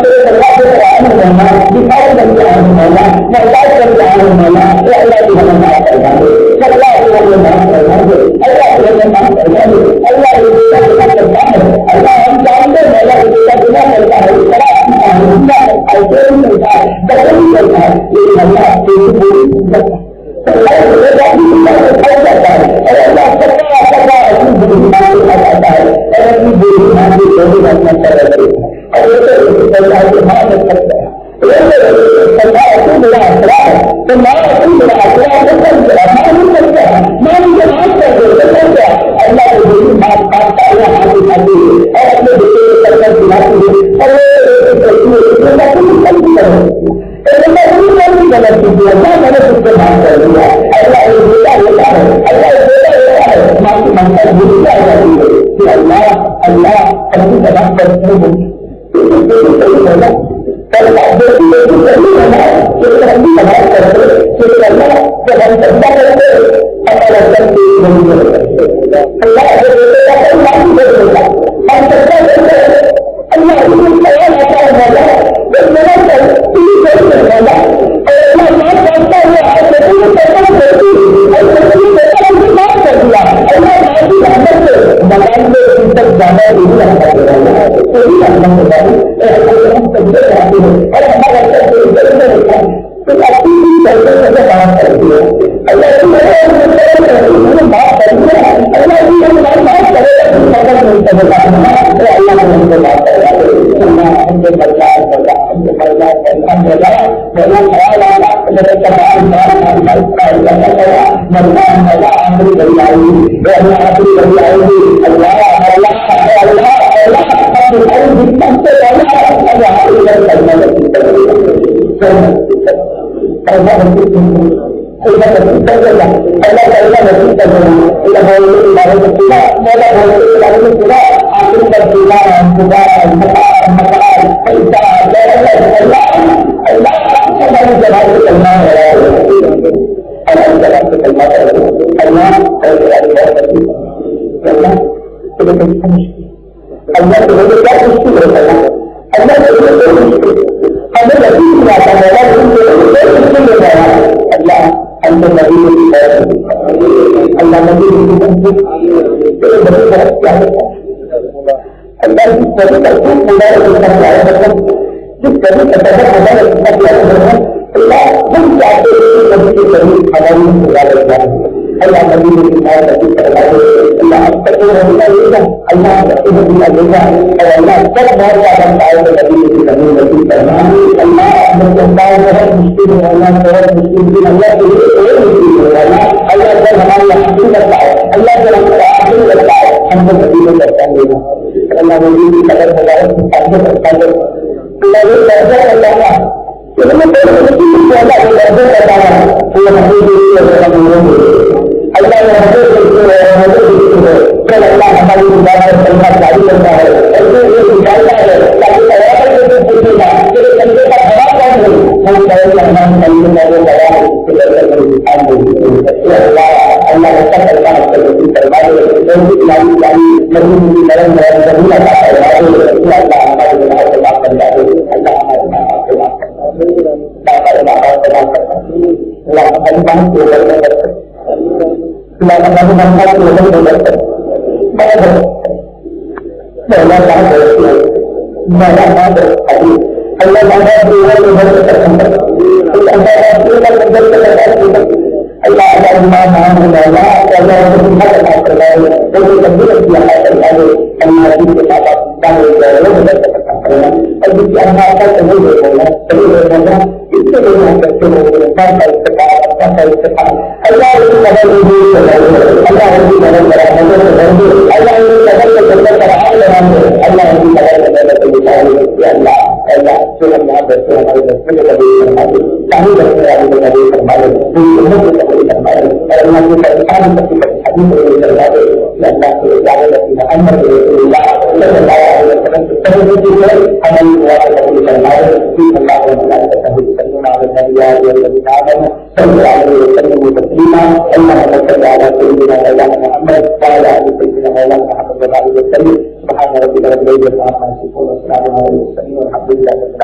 تیرے اللہ کے آنے ہونا دکھاؤ کر کے آنے ہونا محتاج کر کے آنے ہونا یہ اللہ کی ہمیں معاف کرنا ہے. اللہ کی ہمیں معاف کرنا ہے. اللہ کی ہمیں معاف کرنا ہے. اللہ کی کرتا ہے. اللہ ہم جانتے ہیں اللہ کی گناہ کرتا ہے. ایسے ہی کرتا ہے بدل کرتا ہے لیکن اللہ اللہ جاتا ہے اور اللہ کرتا ہے اپنی بری بیماری کھاتا ہے اور اپنی بری بیماری کو بھی رکھنا چاہتا ہے اور یہ اللہ کے ماں میں کرتا ہے. اپنی بڑا اثرا ہے تو ماں اپنی بڑا اثرا ماں نہیں کرتا ماں مجھے معاف کر دے کرتا اللہ کو بری بات کاٹتا ہے ہاتھ اٹھاتی ہے اور اپنے بیٹے کو کر کر دلاتی ہے اور غلط کیجیے اللہ میں نے اس کو معاف کر دیا. اللہ ایک بیٹا ہوتا ہے. اللہ ایک بیٹا ہوتا ہے. معافی مانگتا ہے بری آ جاتی ہے کہ اللہ اپنی بنا کرتے ہیں اللہ سبحان ربك رب العزة عما يصفون وسلام على المرسلين والحمد لله رب العالمين.